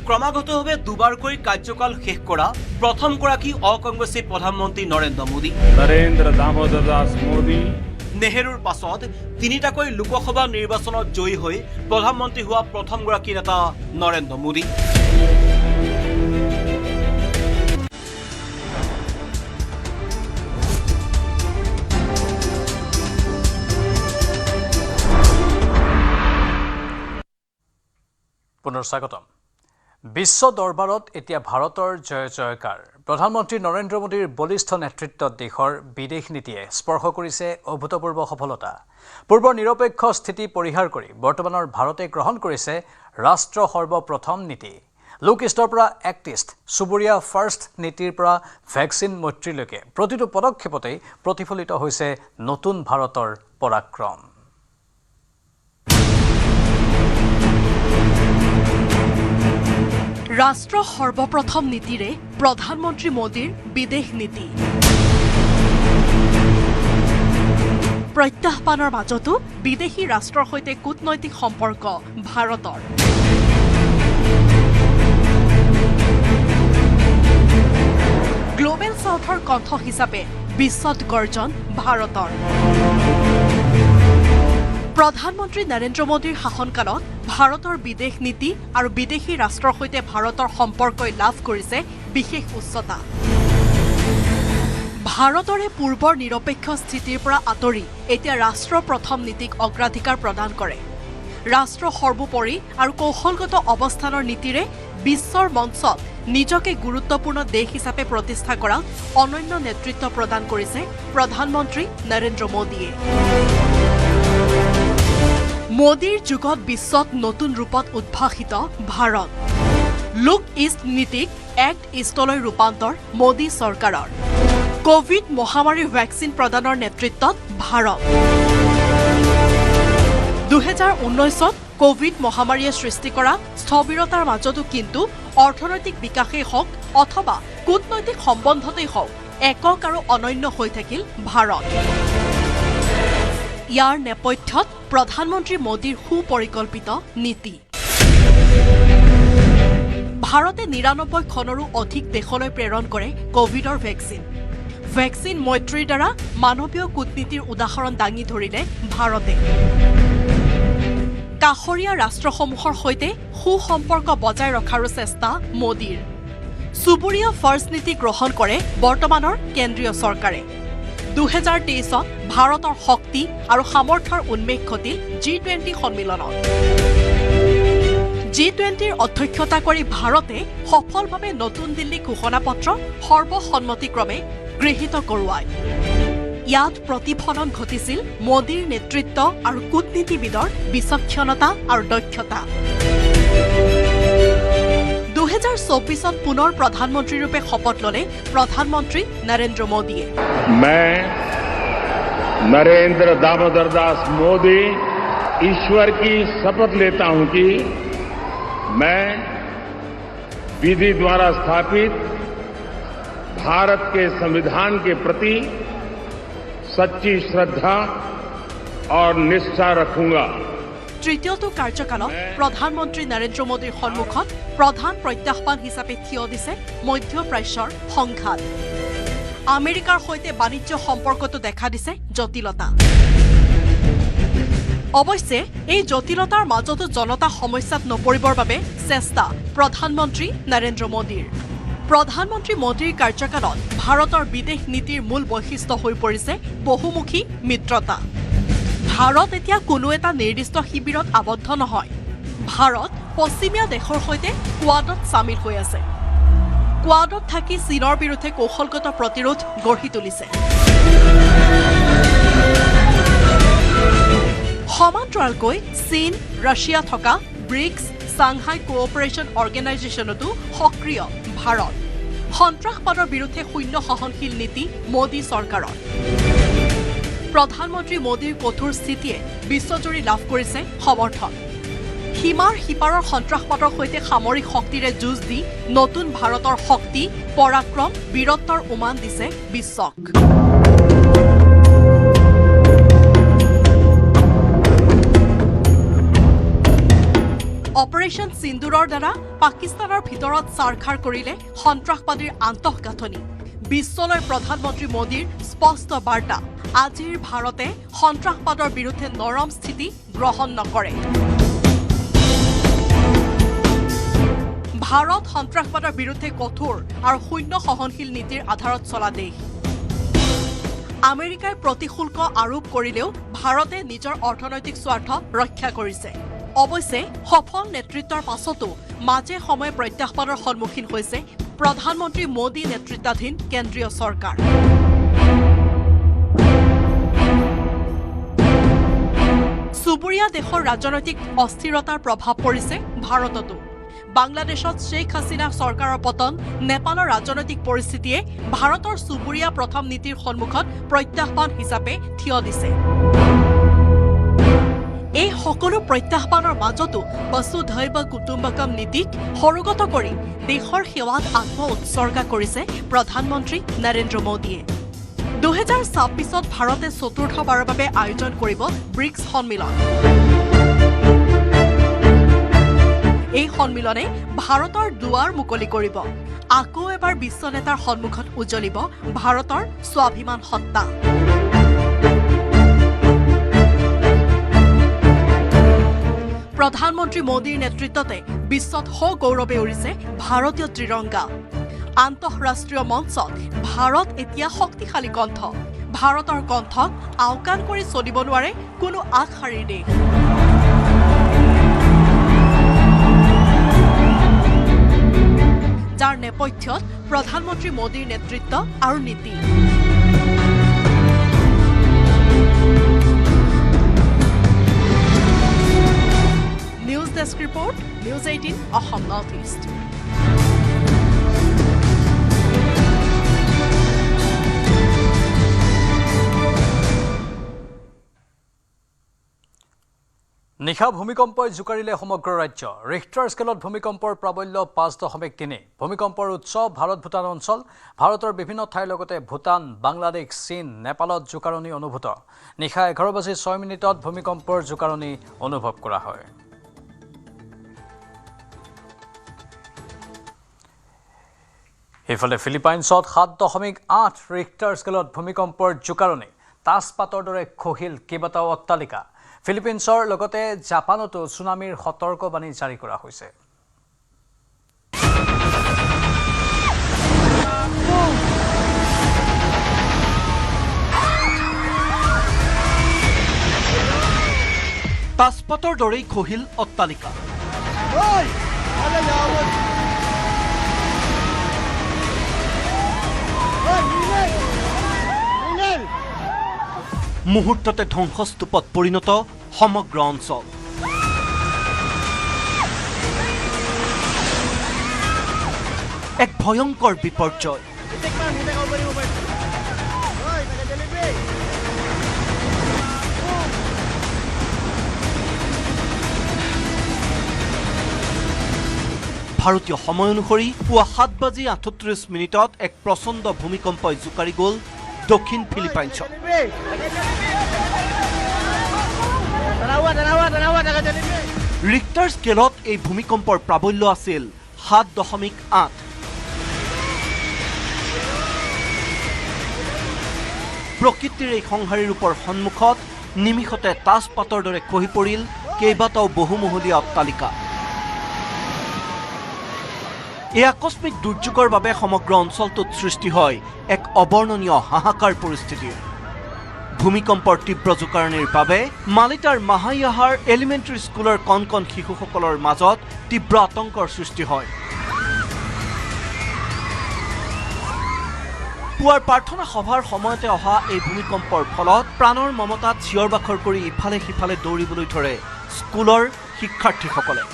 ক্ৰমাগতভাৱে দুবাৰকৈ কাৰ্যকাল শেষ কৰা প্ৰথমগৰাকী অকংগ্ৰেছী প্ৰধানমন্ত্ৰী নৰেন্দ্ৰ মোদী नरेंद्र दामोदर दास मोदी নেহেৰুৰ পাছত তিনিটাকৈ লোকসভা নিৰ্বাচনত জয়ী হৈ প্ৰধানমন্ত্ৰী হোৱা প্ৰথমগৰাকী নেতা নৰেন্দ্ৰ মোদী পুনৰ স্বাগতম বিশ্ব দৰবাৰত এতিয়া ভাৰতৰ জয় জয়কাৰ প্ৰধানমন্ত্ৰী নৰেন্দ্ৰ মোদীৰ বলিষ্ঠ নেতৃত্বত দেশৰ বিদেশ নীতিয়ে স্পৰ্শ কৰিছে অভূতপূৰ্ব সফলতা পূৰ্বৰ নিৰপেক্ষ স্থিতি পৰিহাৰ কৰি বৰ্তমানৰ ভাৰতে গ্ৰহণ কৰিছে ৰাষ্ট্ৰ সৰ্বপ্ৰথম নীতি লুক ইষ্টৰ পৰা এক্ট ইষ্ট চুবুৰীয়া ফাৰ্ষ্ট নীতিৰ পৰা ভেকচিন মৈত্ৰীলৈকে প্ৰতিটো পদক্ষেপতেই প্ৰতিফলিত হৈছে নতুন ভাৰতৰ পৰাক্ৰম ৰাষ্ট্ৰ সৰ্বপ্ৰথম নীতিৰে প্ৰধানমন্ত্ৰী মোদীৰ বিদেশ নীতি প্ৰত্যাহ্বানৰ মাজতো বিদেশী ৰাষ্ট্ৰৰ সৈতে কূটনৈতিক সম্পৰ্ক ভাৰতৰ গ্লোবেল সাউথৰ কণ্ঠ হিচাপে বিশ্বত গৰ্জন ভাৰতৰ প্ৰধানমন্ত্ৰী নৰেন্দ্ৰ মোদীৰ শাসনকালত ভাৰতৰ বিদেশ নীতি আৰু বিদেশী ৰাষ্ট্ৰৰ সৈতে ভাৰতৰ সম্পৰ্কই লাভ কৰিছে বিশেষ উচ্চতা ভাৰতৰে পূৰ্বৰ নিৰপেক্ষ স্থিতিৰ পৰা আঁতৰি এতিয়া ৰাষ্ট্ৰ প্ৰথম নীতিক অগ্ৰাধিকাৰ প্ৰদান কৰে ৰাষ্ট্ৰ সৰ্বোপৰি আৰু কৌশলগত অৱস্থানৰ নীতিৰে বিশ্বৰ মঞ্চত নিজকে গুৰুত্বপূৰ্ণ দেশ হিচাপে প্ৰতিষ্ঠা কৰা অনন্য নেতৃত্ব প্ৰদান কৰিছে প্ৰধানমন্ত্ৰী নৰেন্দ্ৰ মোদীয়ে মোদীৰ যুগত বিশ্বত নতুন ৰূপত উদ্ভাসিত ভাৰত লুক ইষ্ট নীতিক এক্ট ইষ্টলৈ ৰূপান্তৰ মোদী চৰকাৰৰ কোভিড মহামাৰীৰ ভেকচিন প্ৰদানৰ নেতৃত্বত ভাৰত 2019ত কোভিড মহামাৰীয়ে সৃষ্টি কৰা স্থবিৰতাৰ মাজতো কিন্তু অৰ্থনৈতিক বিকাশেই হওক অথবা কূটনৈতিক সম্বন্ধতেই হওক একক আৰু অনন্য হৈ থাকিল ভাৰত ইয়াৰ নেপথ্যত প্ৰধানমন্ত্ৰী মোদীৰ সুপৰিকল্পিত নীতি ভাৰতে 99খনৰো অধিক দেশলৈ প্ৰেৰণ কৰে কোভিডৰ ভেকচিন মৈত্ৰীৰ দ্বাৰা মানৱীয় কূটনীতিৰ উদাহৰণ দাঙি ধৰিলে ভাৰতে কাষৰীয়া ৰাষ্ট্ৰসমূহৰ সৈতে সুসম্পৰ্ক বজাই ৰখাৰো চেষ্টা মোদীৰ চুবুৰীয়া ফাৰ্ষ্ট নীতি গ্ৰহণ কৰে বৰ্তমানৰ কেন্দ্ৰীয় চৰকাৰে 2023ত ভাৰতৰ শক্তি আৰু সামৰ্থ্যৰ উন্মেষ ঘটিল G20 সন্মিলনত G20ৰ অধ্যক্ষতা কৰি ভাৰতে সফলভাৱে নতুন দিল্লী ঘোষণাপত্ৰ সৰ্বসন্মতিক্ৰমে গৃহীত কৰোৱায় ইয়াত প্ৰতিফলন ঘটিছিল মোদীৰ নেতৃত্ব আৰু কূটনীতিবিদৰ বিচক্ষণতা আৰু দক্ষতা 2024ত পুনৰ প্ৰধানমন্ত্ৰীৰূপে শপত ল'লে প্ৰধানমন্ত্ৰী নৰেন্দ্ৰ মোদীয়ে मैं नरेंद्र दामोदर दास मोदी ईश्वर की शपथ लेता हूं कि मैं विधि द्वारा स्थापित भारत के संविधान के प्रति सच्ची श्रद्धा और निष्ठा रखूंगा তৃতীয়টো কাৰ্যকালত প্ৰধানমন্ত্ৰী নৰেন্দ্ৰ মোদীৰ সন্মুখত প্ৰধান প্ৰত্যাহ্বান হিচাপে থিয় দিছে মধ্যপ্ৰাচ্যৰ সংঘাত আমেৰিকাৰ সৈতে বাণিজ্য সম্পৰ্কটো দেখা দিছে জটিলতা অৱশ্যে এই জটিলতাৰ মাজতো জনতা সমস্যাত নপৰিবৰ বাবে চেষ্টা প্ৰধানমন্ত্ৰী নৰেন্দ্ৰ মোদীৰ প্ৰধানমন্ত্ৰী মোদীৰ কাৰ্যকালত ভাৰতৰ বিদেশ নীতিৰ মূল বৈশিষ্ট্য হৈ পৰিছে বহুমুখী মিত্ৰতা। ভাৰত এতিয়া কোনো এটা নিৰ্দিষ্ট শিবিৰত আবদ্ধ নহয়। ভাৰত পশ্চিমীয়া দেশৰ সৈতে কোৱাডত চামিল হৈ আছে। কোৱাডত থাকি চীনৰ বিৰুদ্ধে কৌশলগত প্ৰতিৰোধ গঢ়ি তুলিছে। সমান্তৰালকৈ চীন, ৰাছিয়া থকা ব্ৰিক্স, চাংহাই কোঅপাৰেশ্যন অৰ্গেনাইজেশ্যনতো সক্ৰিয় ভাৰত। সন্ত্ৰাসবাদৰ বিৰুদ্ধে শূন্য সহনশীল নীতি মোদী চৰকাৰৰ। প্ৰধানমন্ত্ৰী মোদীৰ কঠোৰ স্থিতিয়ে বিশ্বজুৰি লাভ কৰিছে সমৰ্থন। সীমাৰ সিপাৰৰ সন্ত্ৰাসবাদৰ সৈতে সামৰিক শক্তিৰে যুঁজ দি নতুন ভাৰতৰ শক্তি, পৰাক্ৰম, বীৰত্বৰ উমান দিছে বিশ্বক। অপাৰেশ্যন সিন্দুৰৰ দ্বাৰা পাকিস্তানৰ ভিতৰত চাৰখাৰ কৰিলে সন্ত্ৰাসবাদীৰ আন্তঃগাঁথনি। বিশ্বলৈ প্ৰধানমন্ত্ৰী মোদীৰ স্পষ্ট বাৰ্তা, আজিৰ ভাৰতে সন্ত্ৰাসবাদৰ বিৰুদ্ধে নৰম স্থিতি গ্ৰহণ নকৰে। ভাৰত সন্ত্ৰাসবাদৰ বিৰুদ্ধে কঠোৰ আৰু শূন্য সহনশীল নীতিৰ আধাৰত চলা দেশ। আমেৰিকাই প্ৰতিশুল্ক আৰোপ কৰিলেও ভাৰতে নিজৰ অৰ্থনৈতিক স্বাৰ্থ ৰক্ষা কৰিছে। অৱশ্যে সফল নেতৃত্বৰ পাছতো মাজে সময়ে প্ৰত্যাহ্বানৰ সন্মুখীন হৈছে প্ৰধানমন্ত্ৰী মোদী নেতৃত্বাধীন কেন্দ্ৰীয় চৰকাৰ। চুবুৰীয়া দেশৰ ৰাজনৈতিক অস্থিৰতাৰ প্ৰভাৱ পৰিছে ভাৰততো। বাংলাদেশত শ্বেখ হাছিনা চৰকাৰৰ পতন, নেপালৰ ৰাজনৈতিক পৰিস্থিতিয়ে ভাৰতৰ চুবুৰীয়া প্ৰথম নীতিৰ সন্মুখত প্ৰত্যাহ্বান হিচাপে থিয় দিছে। এই সকলো প্ৰত্যাহ্বানৰ মাজতো বসুধৈৱ কুটুম্বকম নীতিক সৰুগত কৰি দেশৰ সেৱাত আত্ম উৎসৰ্গা কৰিছে প্ৰধানমন্ত্ৰী নৰেন্দ্ৰ মোদীয়ে। 2026ত ভাৰতে চতুৰ্থবাৰৰ বাবে আয়োজন কৰিব ব্ৰিক্স সন্মিলন। এই সন্মিলনে ভাৰতৰ দুৱাৰ মুকলি কৰিব। আকৌ এবাৰ বিশ্ব নেতাৰ সন্মুখত উজ্বলিব ভাৰতৰ স্বাভিমান সত্তা। প্ৰধানমন্ত্ৰী মোদীৰ নেতৃত্বতে বিশ্বত সগৌৰৱে উৰিছে ভাৰতীয় ত্ৰিৰংগা। আন্তঃৰাষ্ট্ৰীয় মঞ্চত ভাৰত এতিয়া শক্তিশালী কণ্ঠ। ভাৰতৰ কণ্ঠক আওকাণ কৰি চলিব নোৱাৰে কোনো আগশাৰীৰ দেশ। যাৰ নেপথ্যত প্ৰধানমন্ত্ৰী মোদীৰ নেতৃত্ব আৰু নীতি। News desk report, news 18 Assam north east. নিশা ভূমিকম্পই জোকাৰিলে সমগ্ৰ ৰাজ্য। ৰিখটাৰ স্কেলত ভূমিকম্পৰ প্ৰাবল্য 5.3। ভূমিকম্পৰ উৎস ভাৰত ভূটান অঞ্চল। ভাৰতৰ বিভিন্ন ঠাইৰ লগতে ভূটান, বাংলাদেশ, চীন, নেপালত জোকাৰণি অনুভূত। নিশা 11:06 ভূমিকম্পৰ জোকাৰণি অনুভৱ কৰা হয়। ইফালে ফিলিপাইনছত 7.8 ৰিখটাৰ স্কেলত ভূমিকম্পৰ জোকাৰণি। তাজপাতৰ দৰে খহিল কেইবাটাও অট্টালিকা। ফিলিপিনছৰ লগতে জাপানতো ছুনামিৰ সতৰ্কবাণী জাৰি কৰা হৈছে। তাজপাতৰ দৰেই খহিল অট্টালিকা। মুহূৰ্ততে ধ্বংসস্তূপত পৰিণত সমগ্ৰ অঞ্চল। এক ভয়ংকৰ বিপৰ্যয়। ভাৰতীয় সময় অনুসৰি পুৱা 7:38 এক প্ৰচণ্ড ভূমিকম্পই জোকাৰি গ'ল দক্ষিণ ফিলিপাইনছত। ৰিখটাৰ স্কেলত এই ভূমিকম্পৰ প্ৰাবল্য আছিল 7.8। প্ৰকৃতিৰ এই সংহাৰী ৰূপৰ সন্মুখত নিমিষতে তাজপাতৰ দৰে খহি পৰিল কেইবাটাও বহুমহলীয়া অট্টালিকা। এই আকস্মিক দুৰ্যোগৰ বাবে সমগ্ৰ অঞ্চলটোত সৃষ্টি হয় এক অবৰ্ণনীয় হাহাকাৰ পৰিস্থিতিৰ। ভূমিকম্পৰ তীব্ৰ জোকাৰণিৰ বাবে মালিতাৰ মাহাইয়াহাৰ এলিমেণ্টাৰী স্কুলৰ কণ কণ শিশুসকলৰ মাজত তীব্ৰ আতংকৰ সৃষ্টি হয়। পুৱাৰ প্ৰাৰ্থনা সভাৰ সময়তে অহা এই ভূমিকম্পৰ ফলত প্ৰাণৰ মমতাত চিঞৰ বাখৰ কৰি ইফালে সিফালে দৌৰিবলৈ ধৰে স্কুলৰ শিক্ষাৰ্থীসকলে।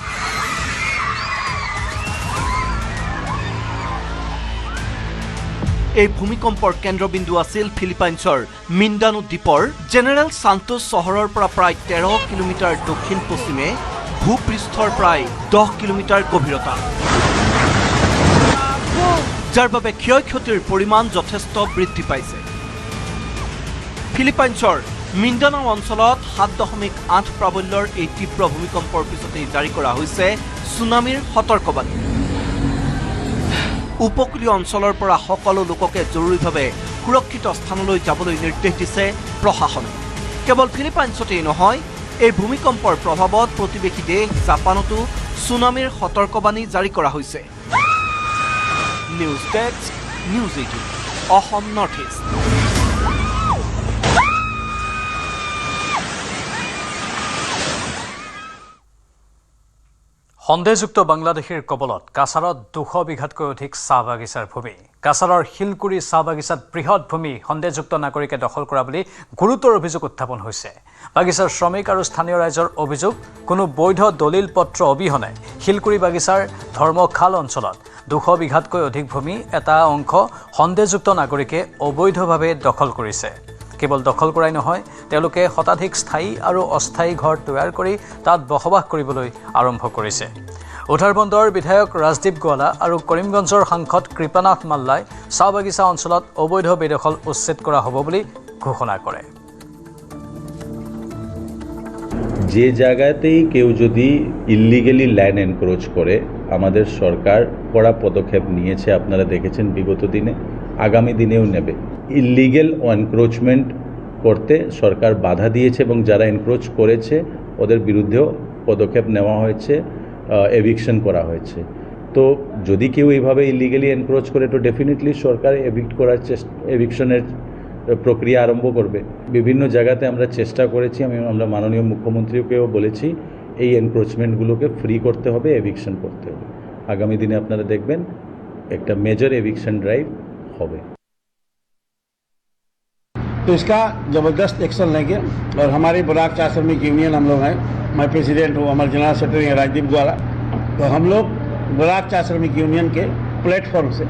এই ভূমিকম্পৰ কেন্দ্ৰবিন্দু আছিল ফিলিপাইনছৰ মিণ্ডানো দ্বীপৰ জেনেৰেল সান্তোছ চহৰৰ পৰা প্ৰায় 13 কিলোমিটাৰ দক্ষিণ পশ্চিমে ভূপৃষ্ঠৰ প্ৰায় 10 কিলোমিটাৰ গভীৰতা, যাৰ বাবে ক্ষয় ক্ষতিৰ পৰিমাণ যথেষ্ট বৃদ্ধি পাইছে। ফিলিপাইনছৰ মিণ্ডানো অঞ্চলত 7.8 প্ৰাবল্যৰ এই তীব্ৰ ভূমিকম্পৰ পিছতেই জাৰি কৰা হৈছে ছুনামিৰ সতৰ্কবাণী। উপকূলীয় অঞ্চলৰ পৰা সকলো লোককে জৰুৰীভাৱে সুৰক্ষিত স্থানলৈ যাবলৈ নিৰ্দেশ দিছে প্ৰশাসনে। কেৱল ফিলিপাইনছতেই নহয়, এই ভূমিকম্পৰ প্ৰভাৱত প্ৰতিবেশী দেশ জাপানতো ছুনামিৰ সতৰ্কবাণী জাৰি কৰা হৈছে। News desk, news 18, Assam north east. সন্দেহযুক্ত বাংলাদেশীৰ কবলত কাছাৰত 200 বিঘাতকৈ অধিক চাহ বাগিচাৰ ভূমি। কাছাৰৰ শিলকুৰি চাহ বাগিচাত বৃহৎ ভূমি সন্দেহযুক্ত নাগৰিকে দখল কৰা বুলি গুৰুতৰ অভিযোগ উত্থাপন হৈছে। বাগিচাৰ শ্ৰমিক আৰু স্থানীয় ৰাইজৰ অভিযোগ, কোনো বৈধ দলিল পত্ৰ অবিহনে শিলকুৰি বাগিচাৰ ধৰ্মখাল অঞ্চলত 200 বিঘাতকৈ অধিক ভূমি এটা অংশ সন্দেহযুক্ত নাগৰিকে অবৈধভাৱে দখল কৰিছে। কেৱল দখল কৰাই নহয়, তেওঁলোকে শতাধিক স্থায়ী আৰু অস্থায়ী ঘৰ তৈয়াৰ কৰি তাত বসবাস কৰিবলৈ আৰম্ভ কৰিছে। উধাৰবন্দৰ বিধায়ক ৰাজদীপ গোৱালা আৰু কৰিমগঞ্জৰ সাংসদ কৃপানাথ মাল্লাই চাহ বাগিচা অঞ্চলত অবৈধ বেদখল উচ্ছেদ কৰা হ'ব বুলি ঘোষণা কৰে। যে জায়গাতেই কেউ যদি ইল্লিগেলি ল্যান্ড এনক্রোচ করে, আমাদের সরকার কড়া পদক্ষেপ নিয়েছে, আপনারা দেখেছেন বিগত দিনে, আগামী দিনেও নেবে। ইল্লিগেল এনক্রোচমেন্ট করতে সরকার বাধা দিয়েছে এবং যারা এনক্রোচ করেছে ওদের বিরুদ্ধেও পদক্ষেপ নেওয়া হয়েছে, এভিকশন করা হয়েছে। তো যদি কেউ এইভাবে ইল্লিগেলি এনক্রোচ করে তো ডেফিনেটলি সরকার এভিক্ট করার এভিকশনের প্রক্রিয়া আরম্ভ করবে। বিভিন্ন জায়গাতে আমরা চেষ্টা করেছি, আমরা মাননীয় মুখ্যমন্ত্রীকেও বলেছি এই এনক্রোচমেন্টগুলোকে ফ্রি করতে হবে, এভিকশন করতে হবে। আগামী দিনে আপনারা দেখবেন একটা মেজর এভিকশন ড্রাইভ হবে। तो इसका ज़बरदस्त एक्शन लेंगे और हमारी बराक चाह श्रमिक यूनियन हम लोग हैं, मैं प्रेसिडेंट हूँ, हमारे जनरल सेक्रेटरी हैं राजदीप गोवाला। तो हम लोग बराक चाह श्रमिक यूनियन के प्लेटफॉर्म से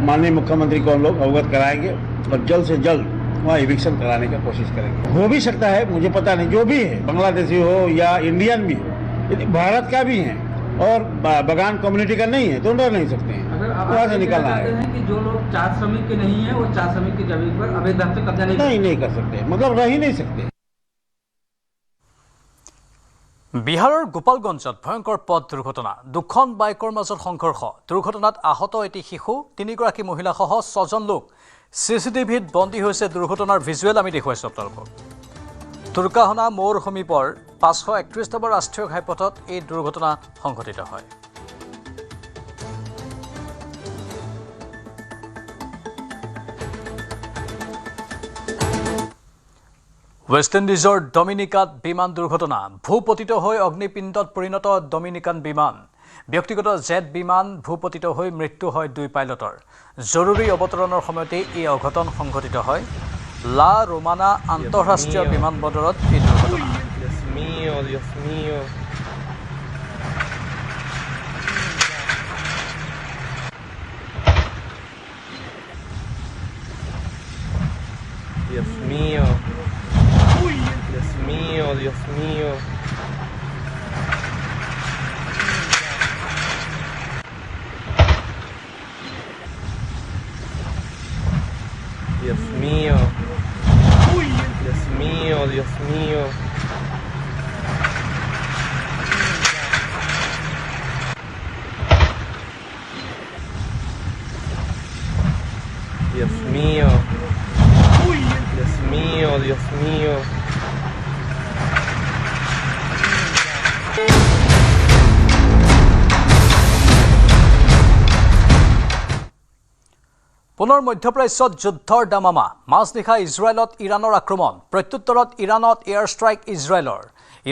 माननीय मुख्यमंत्री को हम लोग अवगत कराएंगे और जल्द से जल्द वहाँ इविक्शन कराने का कोशिश करेंगे। हो भी सकता है, मुझे पता नहीं, जो भी है, बांग्लादेशी हो या इंडियन भी हो, यदि भारत का भी है और बगान कम्युनिटी का नहीं है तो डर नहीं सकते हैं, वहाँ से निकलना है कि जो लोग चार श्रमिक के नहीं है वो चार श्रमिक की जमीन पर अवैध ढंग से कब्जा नहीं कर सकते, मतलब रह ही नहीं सकते। বিহাৰৰ গোপালগঞ্জত ভয়ংকৰ পথ দুৰ্ঘটনা, দুখন বাইকৰ মাজত সংঘৰ্ষ। দুৰ্ঘটনাত আহত এটি শিশু, 3গৰাকী মহিলাসহ 6জন লোক। CCTVত বন্দী হৈছে দুৰ্ঘটনাৰ ভিজুৱেল আমি দেখুৱাইছোঁ আপোনালোকক। তুৰ্কাহনা মৌৰ সমীপৰ 531 নম্বৰ ৰাষ্ট্ৰীয় ঘাইপথত এই দুৰ্ঘটনা সংঘটিত হয়। ৱেষ্ট ইণ্ডিজৰ ডমিনিকাত বিমান দুৰ্ঘটনা, ভূপতিত হৈ অগ্নিপিণ্ডত পৰিণত ডমিনিকান বিমান। ব্যক্তিগত জেট বিমান ভূপতিত হৈ মৃত্যু হয় 2 পাইলটৰ। জৰুৰী অৱতৰণৰ সময়তে এই অঘটন সংঘটিত হয়। লা ৰোমানা আন্তঃৰাষ্ট্ৰীয় বিমানবন্দৰত এই দুৰ্ঘটনা। Dios mío. Dios mío, Dios mío. Dios mío. Dios mío, Dios mío. Dios mío. Dios mío, Dios mío. পুনৰ মধ্যপ্ৰাচ্যত যুদ্ধৰ দামামা মাজনিশা ইজৰাইলত ইৰাণৰ আক্ৰমণ প্ৰত্যুত্তৰত ইৰাণত এয়াৰ ষ্ট্ৰাইক ইজৰাইলৰ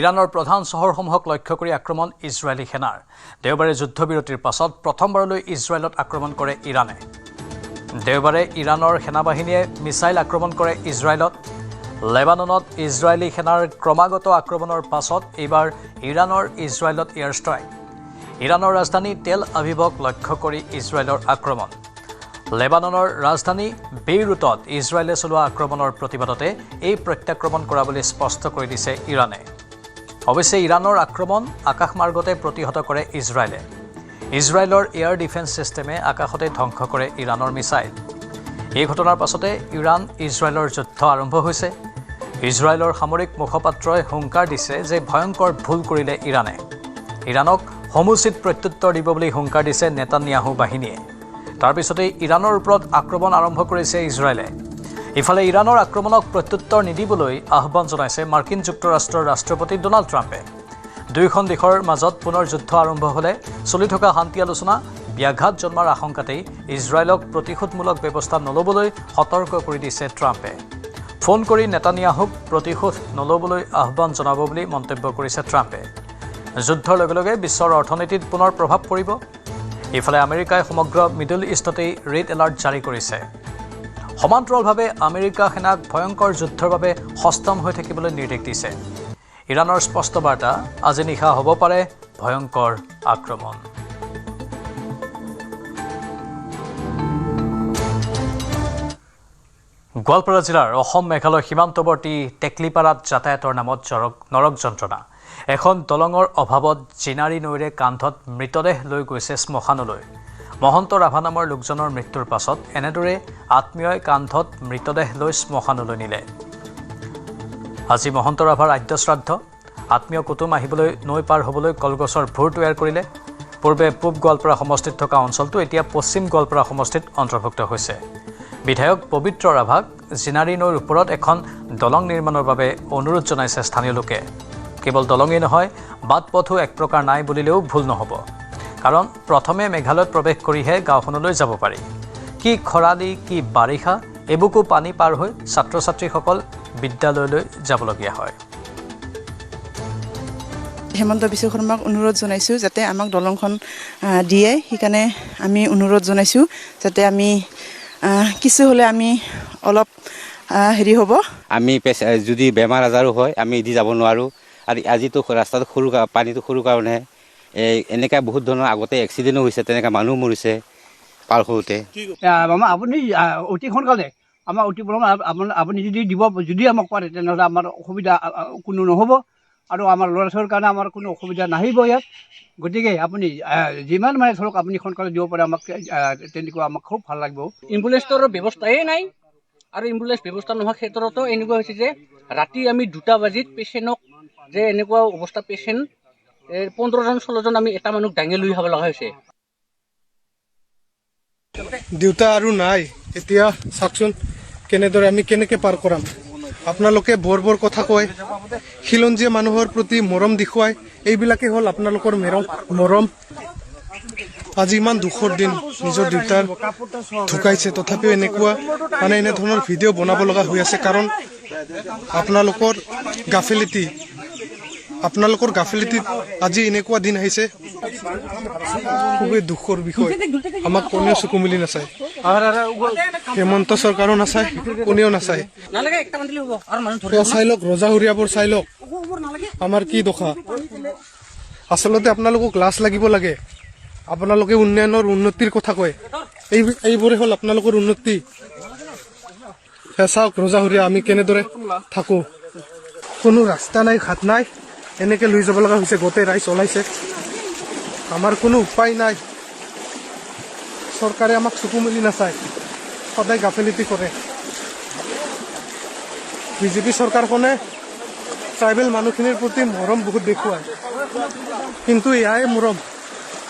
ইৰাণৰ প্ৰধান চহৰসমূহক লক্ষ্য কৰি আক্ৰমণ ইজৰাইলী সেনাৰ দেওবাৰে যুদ্ধবিৰতিৰ পাছত প্ৰথমবাৰলৈ ইজৰাইলত আক্ৰমণ কৰে ইৰাণে দেওবাৰে ইৰাণৰ সেনাবাহিনীয়ে মিছাইল আক্ৰমণ কৰে ইজৰাইলত লেবাননত ইজৰাইলী সেনাৰ ক্ৰমাগত আক্ৰমণৰ পাছত এইবাৰ ইৰাণৰ ইজৰাইলত এয়াৰ ষ্ট্ৰাইক ইৰাণৰ ৰাজধানী তেল আভিভক লক্ষ্য কৰি ইজৰাইলৰ আক্ৰমণ লেবাননৰ ৰাজধানী বেইৰুটত ইজৰাইলে চলোৱা আক্ৰমণৰ প্ৰতিবাদতে এই প্ৰত্যাক্ৰমণ কৰা বুলি স্পষ্ট কৰি দিছে ইৰাণে অৱশ্যে ইৰাণৰ আক্ৰমণ আকাশমাৰ্গতে প্ৰতিহত কৰে ইজৰাইলে ইজৰাইলৰ এয়াৰ ডিফেন্স ছিষ্টেমে আকাশতে ধ্বংস কৰে ইৰাণৰ মিছাইল এই ঘটনাৰ পাছতে ইৰাণ ইজৰাইলৰ যুদ্ধ আৰম্ভ হৈছে ইজৰাইলৰ সামৰিক মুখপাত্ৰই হুংকাৰ দিছে যে ভয়ংকৰ ভুল কৰিলে ইৰাণে ইৰাণক সমুচিত প্ৰত্যুত্তৰ দিব বুলি হুংকাৰ দিছে নেতানিয়াহু বাহিনীয়ে তাৰ পিছতে ইৰাণৰ ওপৰত আক্ৰমণ আৰম্ভ কৰিছে ইজৰাইলে ইফালে ইৰাণৰ আক্ৰমণক প্ৰত্যুত্তৰ নিদিবলৈ আহ্বান জনাইছে মাৰ্কিন যুক্তৰাষ্ট্ৰৰ ৰাষ্ট্ৰপতি ডোনাল্ড ট্ৰাম্পে দুয়োখন দেশৰ মাজত পুনৰ যুদ্ধ আৰম্ভ হ'লে চলি থকা শান্তি আলোচনা ব্যাঘাত জন্মাৰ আশংকাতেই ইজৰাইলক প্ৰতিশোধমূলক ব্যৱস্থা নল'বলৈ সতৰ্ক কৰি দিছে ট্ৰাম্পে ফোন কৰি নেতানিয়াহুক প্ৰতিশোধ নল'বলৈ আহ্বান জনাব বুলি মন্তব্য কৰিছে ট্ৰাম্পে যুদ্ধৰ লগে লগে বিশ্বৰ অৰ্থনীতিত পুনৰ প্ৰভাৱ পৰিব ইফালে আমেৰিকাই সমগ্ৰ মিডল ইষ্টতেই ৰেড এলাৰ্ট জাৰি কৰিছে সমান্তৰালভাৱে আমেৰিকা সেনাক ভয়ংকৰ যুদ্ধৰ বাবে সষ্টম হৈ থাকিবলৈ নিৰ্দেশ দিছে ইৰাণৰ স্পষ্ট বাৰ্তা আজি নিশা হ'ব পাৰে ভয়ংকৰ আক্ৰমণ গোৱালপাৰা জিলাৰ অসম মেঘালয় সীমান্তৱৰ্তী টেকলিপাৰাত যাতায়াতৰ নামত নৰক যন্ত্ৰণা এখন দলঙৰ অভাৱত জিনাৰী নৈৰে কান্ধত মৃতদেহ লৈ গৈছে শ্মশানলৈ মহন্ত ৰাভা নামৰ লোকজনৰ মৃত্যুৰ পাছত এনেদৰে আত্মীয়ই কান্ধত মৃতদেহ লৈ শ্মশানলৈ নিলে আজি মহন্ত ৰাভাৰ আদ্য শ্ৰাদ্ধ আত্মীয় কুটুম আহিবলৈ নৈ পাৰ হ'বলৈ কলগছৰ ভূৰ তৈয়াৰ কৰিলে পূৰ্বে পূব গোৱালপাৰা সমষ্টিত থকা অঞ্চলটো এতিয়া পশ্চিম গোৱালপাৰা সমষ্টিত অন্তৰ্ভুক্ত হৈছে বিধায়ক পবিত্ৰ ৰাভাক জিনাৰী নৈৰ ওপৰত এখন দলং নিৰ্মাণৰ বাবে অনুৰোধ জনাইছে স্থানীয় লোকে কেৱল দলঙেই নহয় বাট পথো এক প্ৰকাৰ নাই বুলিলেও ভুল নহ'ব কাৰণ প্ৰথমে মেঘালয়ত প্ৰৱেশ কৰিহে গাঁওখনলৈ যাব পাৰি কি খৰালি কি বাৰিষা এবুকু পানী পাৰ হৈ ছাত্ৰ ছাত্ৰীসকল বিদ্যালয়লৈ যাবলগীয়া হয় হেমন্ত বিশ্ব শৰ্মাক অনুৰোধ জনাইছোঁ যাতে আমাক দলংখন দিয়ে সেইকাৰণে আমি অনুৰোধ জনাইছোঁ যাতে আমি কিছু হ'লে আমি অলপ হেৰি হ'ব আমি যদি বেমাৰ আজাৰো হয় আমি এদি যাব নোৱাৰোঁ আৰু আজিতো ৰাস্তাটো সৰু পানীটো সৰু কাৰণে এনেকৈ বহুত ধৰণৰ আগতে এক্সিডেণ্টো হৈছে তেনেকৈ মানুহ মৰিছে পাৰ হওঁতে আপুনি অতি সোনকালে আমাৰ অতি আপুনি যদি আমাক পাৰে তেনেহ'লে আমাৰ অসুবিধা কোনো নহ'ব আৰু আমাৰ ল'ৰা ছোৱালীৰ কাৰণে আমাৰ কোনো অসুবিধা নাহিব ইয়াত গতিকে আপুনি যিমান মানে ধৰক আপুনি সোনকালে দিব পাৰে আমাক তেনেকুৱা আমাক খুব ভাল লাগিব এম্বুলেন্সৰ ব্যৱস্থাই নাই আৰু এম্বুলেন্স ব্যৱস্থা নোহোৱা ক্ষেত্ৰতো এনেকুৱা হৈছে যে ৰাতি আমি 2টা বাজিত পেচেণ্টক যে এনেকুৱা অৱস্থা পেচেণ্ট 15জন 16জন আমি এটা মানুহ দাঙি লৈ আহিব লগা হৈছে দেউতা আৰু নাই এতিয়া চাওকচোন কেনেদৰে আমি কেনেকৈ পাৰ কৰাম আপোনালোকে বৰ কথা কয় খিলঞ্জীয়া মানুহৰ প্ৰতি মৰম দেখুৱাই এইবিলাকে হ'ল আপোনালোকৰ মৰম আজি ইমান দুখৰ দিন নিজৰ দেউতাৰ ঢুকাইছে তথাপিও এনেকুৱা মানে এনেধৰণৰ ভিডিঅ' বনাব লগা হৈ আছে কাৰণ আপোনালোকৰ গাফিলিটিত আজি এনেকুৱা দিন আহিছে খুবেই দুখৰ বিষয় আমাক কোনেও চকু মিলি নাচায় হেমন্ত চৰকাৰো নাচায় কোনেও নাচায় চাই লওক ৰজাহুৰীয়াবোৰ চাই লওক আমাৰ কি দশা আচলতে আপোনালোকক লাজ লাগিব লাগে আপোনালোকে উন্নতিৰ কথা কয় এইবোৰে হ'ল আপোনালোকৰ উন্নতি চাওক ৰজাহুৰীয়া আমি কেনেদৰে থাকোঁ কোনো ৰাস্তা নাই ঘাট নাই এনেকৈ লৈ যাব লগা হৈছে গোটেই ৰাইজ ওলাইছে আমাৰ কোনো উপায় নাই চৰকাৰে আমাক চকু মেলি নাচায় সদায় গাফিলতি কৰে বিজেপি চৰকাৰখনে ট্ৰাইবেল মানুহখিনিৰ প্ৰতি মৰম বহুত দেখুৱায় কিন্তু এয়াই মৰম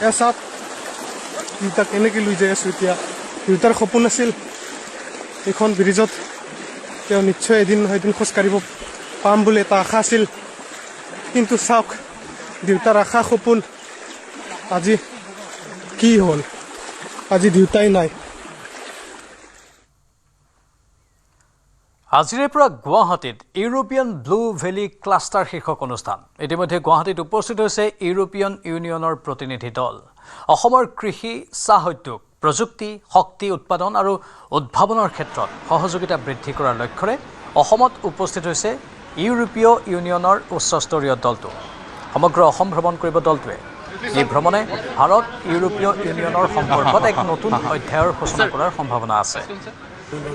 এয়া চাওক দেউতাক কেনেকৈ লৈ যাই আছোঁ এতিয়া দেউতাৰ সপোন আছিল এইখন ব্ৰিজত তেওঁ নিশ্চয় এদিন নহয় এদিন খোজকাঢ়িব পাম বুলি এটা আশা আছিল কিন্তু চাওক দেউতাৰ আশা সপোন আজি কি হ'ল আজি দেউতাই নাই আজিৰে পৰা গুৱাহাটীত ইউৰোপিয়ান ব্লু ভেলী ক্লাষ্টাৰ শীৰ্ষক অনুষ্ঠান ইতিমধ্যে গুৱাহাটীত উপস্থিত হৈছে ইউৰোপিয়ান ইউনিয়নৰ প্ৰতিনিধি দল অসমৰ কৃষি চাহ উদ্যোগ প্ৰযুক্তি শক্তি উৎপাদন আৰু উদ্ভাৱনৰ ক্ষেত্ৰত সহযোগিতা বৃদ্ধি কৰাৰ লক্ষ্যৰে অসমত উপস্থিত হৈছে ইউৰোপীয় ইউনিয়নৰ উচ্চস্তৰীয় দলটো সমগ্ৰ অসম ভ্ৰমণ কৰিব দলটোৱে এই ভ্ৰমণে ভাৰত ইউৰোপীয় ইউনিয়নৰ সম্পৰ্কত এক নতুন অধ্যায়ৰ সূচনা কৰাৰ সম্ভাৱনা আছে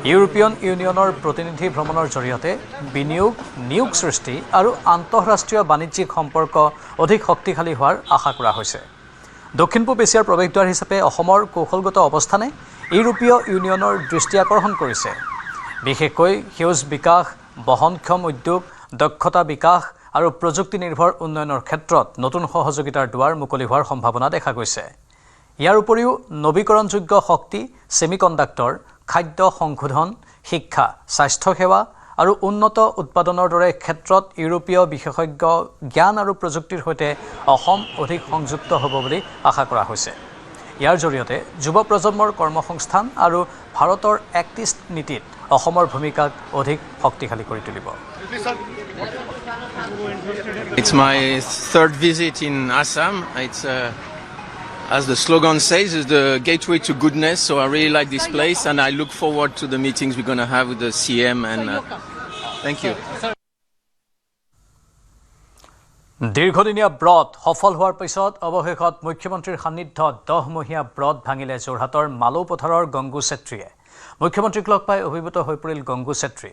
ইউৰোপিয়ান ইউনিয়নৰ প্ৰতিনিধি ভ্ৰমণৰ জৰিয়তে বিনিয়োগ নিয়োগ সৃষ্টি আৰু আন্তঃৰাষ্ট্ৰীয় বাণিজ্যিক সম্পৰ্ক অধিক শক্তিশালী হোৱাৰ আশা কৰা হৈছে দক্ষিণ পূব এছিয়াৰ প্ৰৱেশদ্বাৰ হিচাপে অসমৰ কৌশলগত অৱস্থানে ইউৰোপীয় ইউনিয়নৰ দৃষ্টি আকৰ্ষণ কৰিছে বিশেষকৈ সেউজ বিকাশ বহনক্ষম উদ্যোগ দক্ষতা বিকাশ আৰু প্ৰযুক্তি নিৰ্ভৰ উন্নয়নৰ ক্ষেত্ৰত নতুন সহযোগিতাৰ দুৱাৰ মুকলি হোৱাৰ সম্ভাৱনা দেখা গৈছে ইয়াৰ উপৰিও নৱীকৰণযোগ্য শক্তি ছেমিকণ্ডাক্টৰ খাদ্য সংশোধন শিক্ষা স্বাস্থ্য সেৱা আৰু উন্নত উৎপাদনৰ দৰে ক্ষেত্ৰত ইউৰোপীয় বিশেষজ্ঞ জ্ঞান আৰু প্ৰযুক্তিৰ সৈতে অসম অধিক সংযুক্ত হ'ব বুলি আশা কৰা হৈছে ইয়াৰ জৰিয়তে যুৱ প্ৰজন্মৰ কৰ্মসংস্থান আৰু ভাৰতৰ এক্ট ইষ্ট নীতিত অসমৰ ভূমিকাক অধিক শক্তিশালী কৰি তুলিব It's my third visit in Assam. It's as the slogan says, is the gateway to goodness. So I really like this place, and I look forward to the meetings we're going to have with the CM. And thank you. দীৰ্ঘদিনীয়া ব্ৰত সফল হোৱাৰ পিছত অৱশেষত মুখ্যমন্ত্ৰীৰ সান্নিধ্যত 10-মহীয়া ব্ৰত ভাঙিলে যোৰহাটৰ মালৌ পথাৰৰ গংগু চেত্ৰীয়ে মুখ্যমন্ত্ৰীক লগ পাই অভিভূত হৈ পৰিল গংগু চেত্ৰী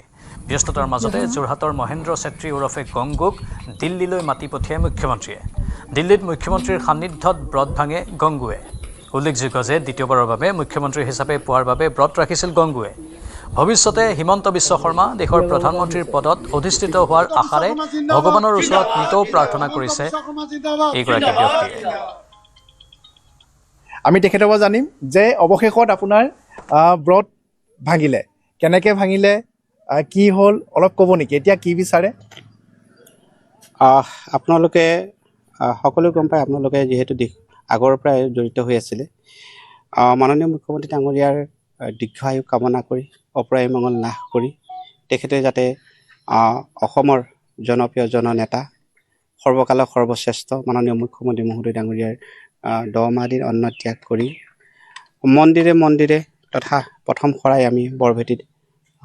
ব্যস্ততাৰ মাজতে যোৰহাটৰ মহেন্দ্ৰ চেত্ৰী ওৰফে গংগুক দিল্লীলৈ মাতি পঠিয়াই মুখ্যমন্ত্ৰীয়ে দিল্লীত মুখ্যমন্ত্ৰীৰ সান্নিধ্যত ব্ৰত ভাঙে গংগুৱে উল্লেখযোগ্য যে দ্বিতীয়বাৰৰ বাবে মুখ্যমন্ত্ৰী হিচাপে পোৱাৰ বাবে ব্ৰত ৰাখিছিল গংগুৱে ভৱিষ্যতে হিমন্ত বিশ্ব শৰ্মা দেশৰ প্ৰধানমন্ত্ৰীৰ পদত অধিষ্ঠিত হোৱাৰ আশাৰে ভগৱানৰ ওচৰত নিতৌ প্ৰাৰ্থনা কৰিছে এইগৰাকী ব্যক্তিয়ে আমি তেখেতৰ পৰা জানিম যে অৱশেষত আপোনাৰ ব্ৰত ভাঙিলে কেনেকৈ ভাঙিলে কি হ'ল অলপ ক'ব নেকি এতিয়া কি বিচাৰে আপোনালোকে সকলো গম পায় আপোনালোকে যিহেতু আগৰ পৰাই জড়িত হৈ আছিলে মাননীয় মুখ্যমন্ত্ৰী ডাঙৰীয়াৰ দীৰ্ঘায়ু কামনা কৰি অপৰায়ী মংগল নাশ কৰি তেখেতে যাতে অসমৰ জনপ্ৰিয় জননেতা সৰ্বকালৰ সৰ্বশ্ৰেষ্ঠ মাননীয় মুখ্যমন্ত্ৰী মহোদয় ডাঙৰীয়াৰ 10 মাহ দিন অন্ন ত্যাগ কৰি মন্দিৰে মন্দিৰে তথা প্ৰথম শৰাই আমি বৰভেটিত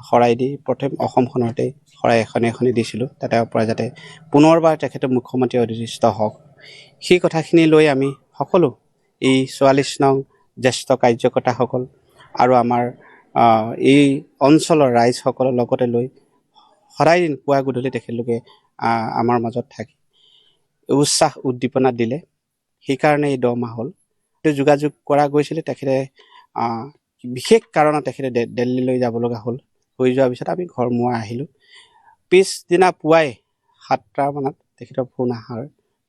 শৰাই দি প্ৰথম অসমখনতে শৰাই এখনে দিছিলোঁ তাতে পৰা যাতে পুনৰবাৰ তেখেতে মুখ্যমন্ত্ৰী অধিষ্ঠিত হওক সেই কথাখিনি লৈ আমি সকলো এই 44 নং জ্যেষ্ঠ কাৰ্যকৰ্তাসকল আৰু আমাৰ এই অঞ্চলৰ ৰাইজসকলৰ লগতে লৈ সদায় দিন পুৱা গধূলি তেখেতলোকে আমাৰ মাজত থাকি উৎসাহ উদ্দীপনা দিলে সেইকাৰণে এই 10 মাহ হ'ল যোগাযোগ কৰা গৈছিলে তেখেতে বিশেষ কাৰণত তেখেতে দিল্লীলৈ যাব লগা হ'ল হৈ যোৱাৰ পিছত আমি ঘৰমুৱা আহিলোঁ পিছদিনা পুৱাই 7টা মানত তেখেতৰ ফোন অহাৰ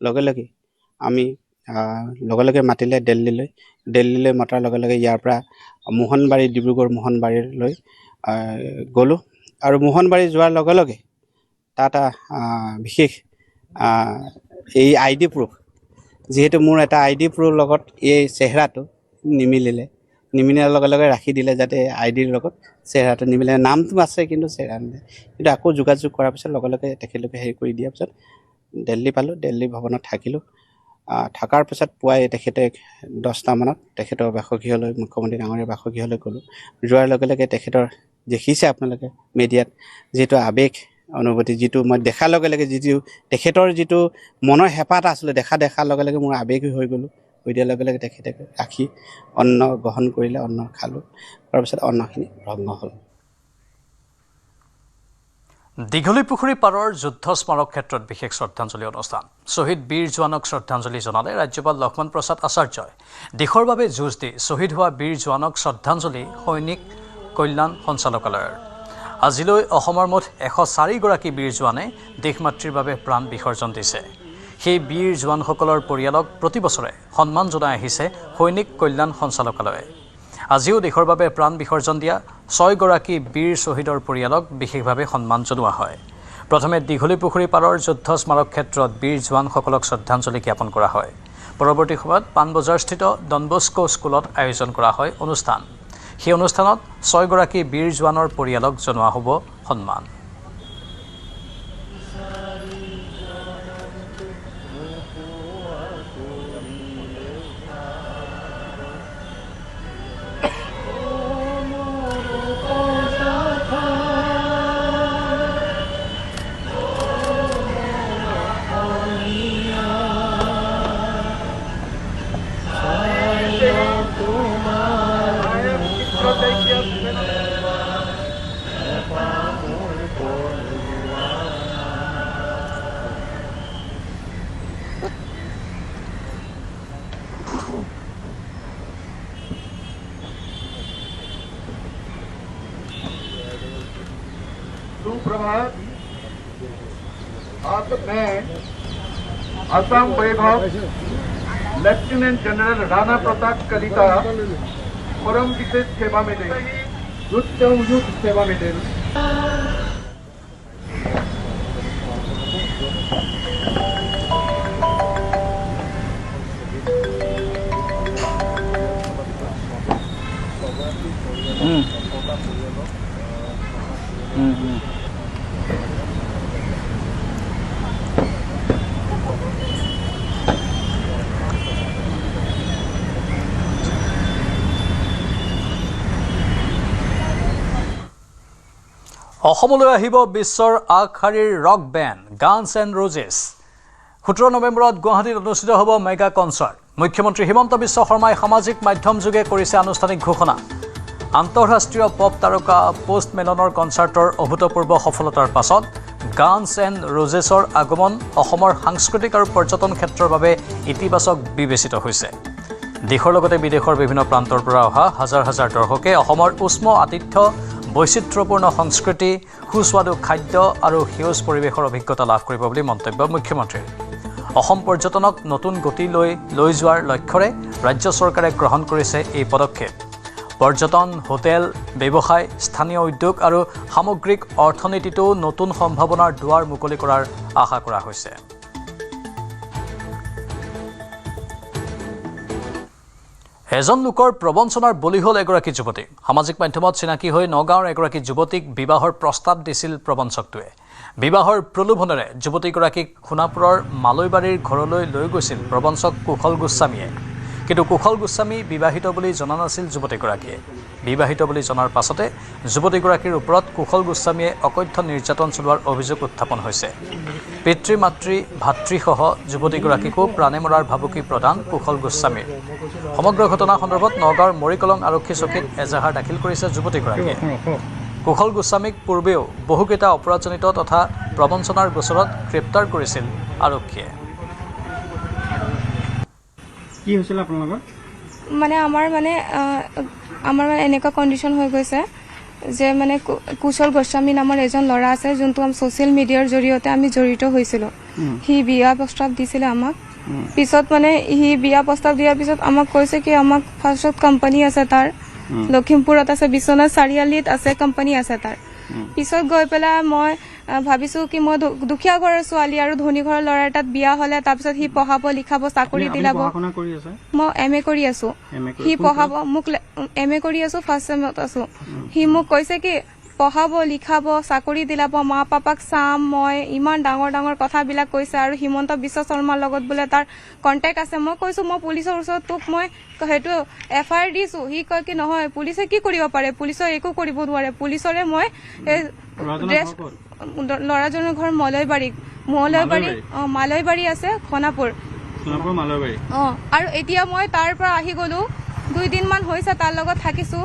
লগে লগে আমি লগে মাতিলে দিল্লীলৈ মতাৰ লগে লগে ইয়াৰ পৰা মোহনবাৰী ডিব্ৰুগড় মোহনবাৰীলৈ গ'লোঁ আৰু মোহনবাৰী যোৱাৰ লগে লগে তাত বিশেষ এই ID প্ৰুফ যিহেতু মোৰ এটা ID প্ৰুফৰ লগত এই চেহেৰাটো নিমিলাৰ লগে লগে ৰাখি দিলে যাতে IDৰ লগত চেহেৰাটো নিমিলে নামটো আছে কিন্তু চেহেৰা নিমিলে কিন্তু আকৌ যোগাযোগ কৰাৰ পিছত লগে লগে তেখেতলোকে হেৰি কৰি দিয়াৰ পিছত দিল্লী পালোঁ দিল্লী ভৱনত থাকিলোঁ থকাৰ পিছত পুৱাই তেখেতে 10টা মানত তেখেতৰ বাসগৃহলৈ মুখ্যমন্ত্ৰী ডাঙৰীয়াৰ বাসগৃহলৈ গ'লোঁ যোৱাৰ লগে লগে তেখেতৰ দেখিছে আপোনালোকে মিডিয়াত যিটো আৱেগ অনুভূতি যিটো মই দেখাৰ লগে লগে যিটো তেখেতৰ যিটো মনৰ হেঁপাহ এটা আছিলে দেখাৰ লগে লগে মোৰ আৱেগ হৈ গ'লোঁ হৈ দিয়াৰ লগে লগে তেখেতে ৰাখি অন্ন গ্ৰহণ কৰিলে অন্ন খালোঁ তাৰপিছত অন্নখিনি ভংগ হ'ল দীঘলী পুখুৰী পাৰৰ যুদ্ধ স্মাৰক ক্ষেত্ৰত বিশেষ শ্ৰদ্ধাঞ্জলি অনুষ্ঠান শ্বহীদ বীৰ জোৱানক শ্ৰদ্ধাঞ্জলি জনালে ৰাজ্যপাল লক্ষ্মণ প্ৰসাদ আচাৰ্যই দেশৰ বাবে যুঁজ দি শ্বহীদ হোৱা বীৰ জোৱানক শ্ৰদ্ধাঞ্জলি সৈনিক কল্যাণ সঞ্চালকালয়ৰ আজিলৈ অসমৰ মুঠ 104গৰাকী বীৰ জোৱানে দেশমাতৃৰ বাবে প্ৰাণ বিসৰ্জন দিছে সেই বীৰ জোৱানসকলৰ পৰিয়ালক প্ৰতি বছৰে সন্মান জনাই আহিছে সৈনিক কল্যাণ সঞ্চালকালয়ে আজিও দেশৰ বাবে প্ৰাণ বিসৰ্জন দিয়া 6গৰাকী বীৰ শ্বহীদৰ পৰিয়ালক বিশেষভাৱে সন্মান জনোৱা হয় প্ৰথমে দীঘলী পুখুৰী পাৰৰ যুদ্ধ স্মাৰক ক্ষেত্ৰত বীৰ জোৱানসকলক শ্ৰদ্ধাঞ্জলি জ্ঞাপন কৰা হয় পৰৱৰ্তী সময়ত পাণবজাৰস্থিত ডনবস্কো স্কুলত আয়োজন কৰা হয় অনুষ্ঠান সেই অনুষ্ঠানত 6গৰাকী বীৰ জোৱানৰ পৰিয়ালক জনোৱা হ'ব সন্মান। सुप्रभात। आप मैं असम वैभव लेफ्टिनेंट जनरल राणा प्रताप कलिता परम विशेष सेवा मेडल उत्तम युद्ध सेवा मेडल অসমলৈ আহিব বিশ্বৰ আগশাৰীৰ rock band Guns and Roses. 17 নৱেম্বৰত গুৱাহাটীত অনুষ্ঠিত হ'ব মেগা কনচাৰ্ট। মুখ্যমন্ত্ৰী হিমন্ত বিশ্ব শৰ্মাই সামাজিক মাধ্যম যোগে কৰিছে আনুষ্ঠানিক ঘোষণা। আন্তঃৰাষ্ট্ৰীয় পপ তাৰকা পোষ্ট মেলনৰ কনচাৰ্টৰ অভূতপূৰ্ব সফলতাৰ পাছত গানছ এণ্ড ৰোজেছৰ আগমন অসমৰ সাংস্কৃতিক আৰু পৰ্যটন ক্ষেত্ৰৰ বাবে ইতিবাচক বিবেচিত হৈছে। দেশৰ লগতে বিদেশৰ বিভিন্ন প্ৰান্তৰ পৰা অহা হাজাৰ হাজাৰ দৰ্শকে অসমৰ উষ্ম আতিথ্য, বৈচিত্ৰ্যপূৰ্ণ সংস্কৃতি, সুস্বাদু খাদ্য আৰু সেউজ পৰিৱেশৰ অভিজ্ঞতা লাভ কৰিব বুলি মন্তব্য মুখ্যমন্ত্ৰীৰ। অসম পৰ্যটনক নতুন গতি লৈ যোৱাৰ লক্ষ্যৰে ৰাজ্য চৰকাৰে গ্ৰহণ কৰিছে এই পদক্ষেপ। পৰ্যটন, হোটেল, ব্যৱসায়, স্থানীয় উদ্যোগ আৰু সামগ্ৰিক অৰ্থনীতিতো নতুন সম্ভাৱনাৰ দুৱাৰ মুকলি কৰাৰ আশা কৰা হৈছে। এজন লোকৰ প্ৰবঞ্চনাৰ বলি হ'ল এগৰাকী যুৱতী। সামাজিক মাধ্যমত চিনাকি হৈ নগাঁৱৰ এগৰাকী যুৱতীক বিবাহৰ প্ৰস্তাৱ দিছিল প্ৰবঞ্চকটোৱে। বিবাহৰ প্ৰলোভনেৰে যুৱতীগৰাকীক সোণাপুৰৰ মালৈবাৰীৰ ঘৰলৈ লৈ গৈছিল প্ৰবঞ্চক কুশল গোস্বামীয়ে। কিন্তু কুশল গোস্বামী বিবাহিত বুলি জনা নাছিল যুৱতীগৰাকীয়ে। বিবাহিত বুলি জনাৰ পাছতে যুৱতীগৰাকীৰ ওপৰত কুশল গোস্বামীয়ে অকথ্য নিৰ্যাতন চলোৱাৰ অভিযোগ উত্থাপন হৈছে। পিতৃ মাতৃ ভাতৃসহ যুৱতীগৰাকীকো প্ৰাণে মৰাৰ ভাবুকি প্ৰদান কুশল গোস্বামীৰ। সমগ্ৰ ঘটনা সন্দৰ্ভত নগাঁৱৰ মৰিকলং আৰক্ষী চকীত এজাহাৰ দাখিল কৰিছে যুৱতীগৰাকীয়ে। কুশল গোস্বামীক পূৰ্বেও বহুকেইটা অপৰাধজনিত তথা প্ৰবঞ্চনাৰ গোচৰত গ্ৰেপ্তাৰ কৰিছিল আৰক্ষীয়ে। কি হৈছিল আপোনালোকৰ? মানে আমাৰ এনেকুৱা কণ্ডিশ্যন হৈ গৈছে যে মানে কুশল গোস্বামী নামৰ এজন ল'ৰা আছে, যোনটো আমি ছ'চিয়েল মিডিয়াৰ জৰিয়তে আমি জড়িত হৈছিলোঁ। সি বিয়া প্ৰস্তাৱ দিছিলে আমাক। পিছত মানে সি বিয়া প্ৰস্তাৱ দিয়াৰ পিছত আমাক কৈছে কি আমাক ফাৰ্ষ্টত কোম্পানী আছে তাৰ, লখিমপুৰত আছে, বিশ্বনাথ চাৰিআলিত আছে, কোম্পানী আছে তাৰ। পিছত গৈ পেলাই মই ভাবিছোঁ কি মই দুখীয়া ঘৰৰ ছোৱালী আৰু ধনী ঘৰৰ ল'ৰা এটাত বিয়া হ'লে তাৰপিছত সি পঢ়াব, লিখাব, চাকৰি দিলাব। মই MA কৰি আছোঁ। সি পঢ়াব মোক, MA কৰি আছোঁ, ফাৰ্ষ্ট ছেমত আছোঁ। সি মোক কৈছে কি পঢ়াব, লিখাব, চাকৰি দিলাব, মা পাপাক চাম মই, ইমান ডাঙৰ ডাঙৰ কথাবিলাক কৈছে। আৰু হিমন্ত বিশ্ব শৰ্মাৰ লগত বোলে তাৰ কণ্টেক্ট আছে। মই কৈছোঁ মই পুলিচৰ ওচৰত তোক মই সেইটো FIR দিছোঁ। সি কয় কি নহয়, পুলিচে কি কৰিব পাৰে, পুলিচে একো কৰিব নোৱাৰে। পুলিচৰে মই ড্ৰেছ, ল'ৰাজনৰ ঘৰ মালৈবাৰী মালৈবাৰী আছে, সোণাপুৰ মালৈবাৰী। আৰু এতিয়া মই তাৰ পৰা আহি গ'লো, 2 দিনমান হৈছে তাৰ লগত থাকিছোঁ।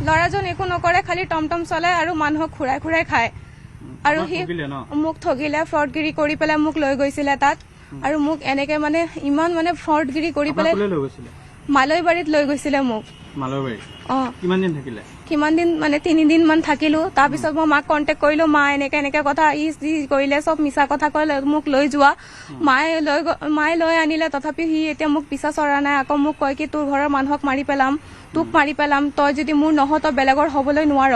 ল'ৰাজন একো নকৰে, খালি টমটম চলায় আৰু মানুহক ঘূৰাই ঘূৰাই খায়। আৰু সি মোক ঠগিলে, ফ্ৰডগিৰি কৰি পেলাই মোক লৈ গৈছিলে তাত। আৰু মোক এনেকে মানে ইমান মানে ফ্ৰডগিৰি কৰি পেলাই মালৈবাৰীত লৈ গৈছিলে মোক। কিমান দিন মানে 3 দিন মান থাকিলো। তাৰপিছত মই মাক কণ্টেক্ট কৰিলো, মা এনেকে কথা যি কৰিলে চব মিছা কথা ক'লে, মোক লৈ যোৱা। মায়ে লৈ আনিলে, তথাপি সি এতিয়া মোক পিছা চৰা নাই। আকৌ মোক কয় কি তোৰ ঘৰৰ মানুহক মাৰি পেলাম, তোক মাৰি পেলাম, তই যদি মোৰ নহয় তই বেলেগৰ হ'বলৈ নোৱাৰ।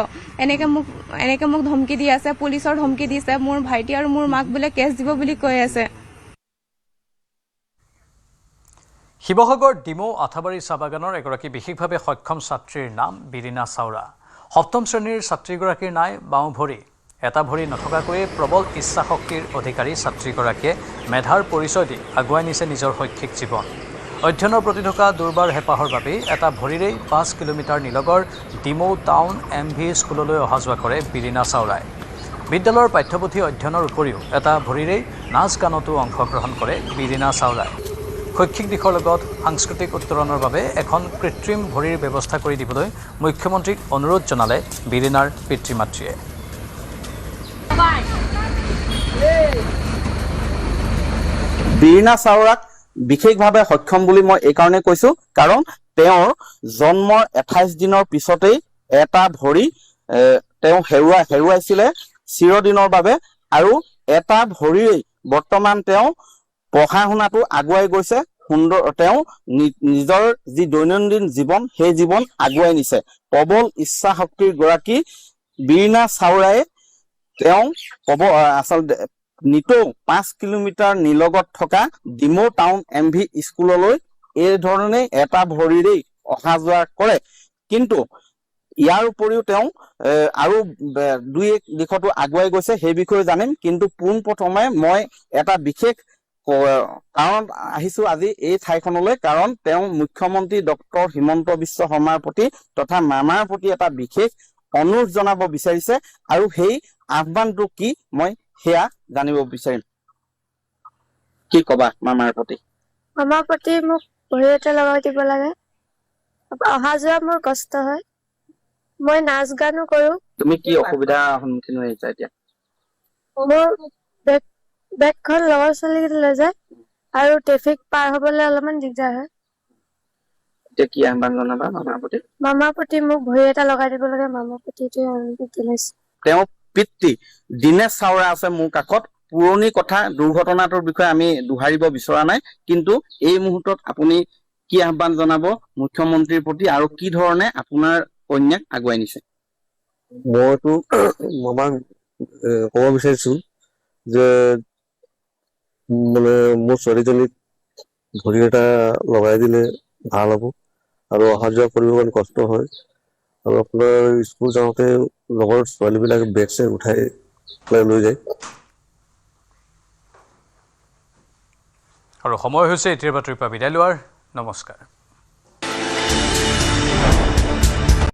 এনেকে মোক ধমকি দি আছে, পুলিচৰ ধমকি দিছে। মোৰ ভাইটি আৰু মোৰ মাক বোলে কেছ দিব বুলি কৈ আছে। শিৱসাগৰ ডিমৌ আঠাবাৰী চাহ বাগানৰ এগৰাকী বিশেষভাৱে সক্ষম ছাত্ৰীৰ নাম বিৰিনা চাওৰা। 7ম শ্ৰেণীৰ ছাত্ৰীগৰাকীৰ নাই বাওঁ ভৰি। এটা ভৰি নথকাকৈয়ে প্ৰবল ইচ্ছাশক্তিৰ অধিকাৰী ছাত্ৰীগৰাকীয়ে মেধাৰ পৰিচয় দি আগুৱাই নিছে নিজৰ শৈক্ষিক জীৱন। অধ্যয়নৰ প্ৰতি থকা দুৰ্বাৰ হেঁপাহৰ বাবেই এটা ভৰিৰেই 5 কিলোমিটাৰ নিলগৰ ডিমৌ টাউন MV স্কুললৈ অহা যোৱা কৰে বীৰিনা চাওৰাই। বিদ্যালয়ৰ পাঠ্যপুথি অধ্যয়নৰ উপৰিও এটা ভৰিৰেই নাচ গানতো অংশগ্ৰহণ কৰে বীৰিনা চাওৰাই। শৈক্ষিক দিশৰ লগত সাংস্কৃতিক উত্তৰণৰ বাবে এখন কৃত্ৰিম ভৰিৰ ব্যৱস্থা কৰি দিবলৈ মুখ্যমন্ত্ৰীক অনুৰোধ জনালে বীৰিনাৰ পিতৃ মাতৃয়ে। বীৰিনা চাওৰাক বিশেষভাৱে সক্ষম বুলি মই এইকাৰণে কৈছোঁ, কাৰণ তেওঁৰ জন্মৰ 28 দিনৰ পিছতেই এটা ভৰি তেওঁ হেৰুৱাইছিলে চিৰদিনৰ বাবে, আৰু এটা ভৰিৰেই বৰ্তমান তেওঁ পঢ়া শুনাটো আগুৱাই গৈছে। তেওঁ নিজৰ যি দৈনন্দিন জীৱন সেই জীৱন আগুৱাই নিছে। প্ৰবল ইচ্ছা শক্তিৰ গৰাকী বীৰিনা চাওৰায়ে তেওঁ আচলতে নিতৌ 5 কিলোমিটাৰ নিলগত থকা ডিমৌ টাউন MV স্কুললৈ এই ধৰণে এটা ভৰিৰেই অহা যোৱা কৰে। কিন্তু ইয়াৰ উপৰিও তেওঁ আৰু দুই এক দিশতো আগুৱাই গৈছে, সেই বিষয়ে জানিম। কিন্তু পোনপ্ৰথমে মই এটা বিশেষ কাৰণ আহিছোঁ আজি এই ঠাইখনলৈ, কাৰণ তেওঁ মুখ্যমন্ত্ৰী ডক্টৰ হিমন্ত বিশ্ব শৰ্মাৰ প্ৰতি তথা মামাৰ প্ৰতি এটা বিশেষ অনুৰোধ জনাব বিচাৰিছে, আৰু সেই আহ্বানটো কি মই সেয়া জানিব বিচাৰিম। কি কবা মামাৰ প্ৰতি? মামাৰ প্ৰতি মোক ভৰি এটা লগাই দিব লাগে। অহা যোৱা মোৰ কষ্ট হয়, মই নাচ গানো কৰো। তুমি কি অসুবিধাৰ সন্মুখীন হৈ আহিছা এতিয়া? মোৰ বেগখন লগৰ ছোৱালী লৈ যায় আৰু ট্ৰেফিক পাৰ হবলৈ অলপমান দিগদাৰ হয়। এতিয়া কি আহ্বান জনাবা মামাৰ প্ৰতি? মামাৰ প্ৰতি মোক ভৰি এটা লগাই দিব লাগে, মামাৰ প্ৰতি জনাইছো। তেওঁ পিতৃ দীনেশ চাওৰা আছে মোৰ কাষত। পুৰণি কথা দুৰ্ঘটনাটোৰ বিষয়ে আমি দোহাৰিব বিচৰা নাই, কিন্তু এই মুহূৰ্তত আপুনি কি আহ্বান জনাব মুখ্যমন্ত্ৰীৰ প্ৰতি, আৰু কি ধৰণে আপোনাৰ কন্যাক আগুৱাই নিছে? মইতো মামাক ক'ব বিচাৰিছো যে মানে মোৰ ছোৱালীজনীক ভৰি এটা লগাই দিলে ভাল হ'ব, আৰু অহা যোৱা কৰিব কাৰণে কষ্ট হয়। আৰু আপোনাৰ স্কুল যাওঁতে লগৰ ছোৱালীবিলাকে বেগ চেগ উঠাই লৈ যায়। আৰু সময় হৈছে এতিয়াৰ বাতৰিৰ পৰা বিদায় লোৱাৰ। নমস্কাৰ।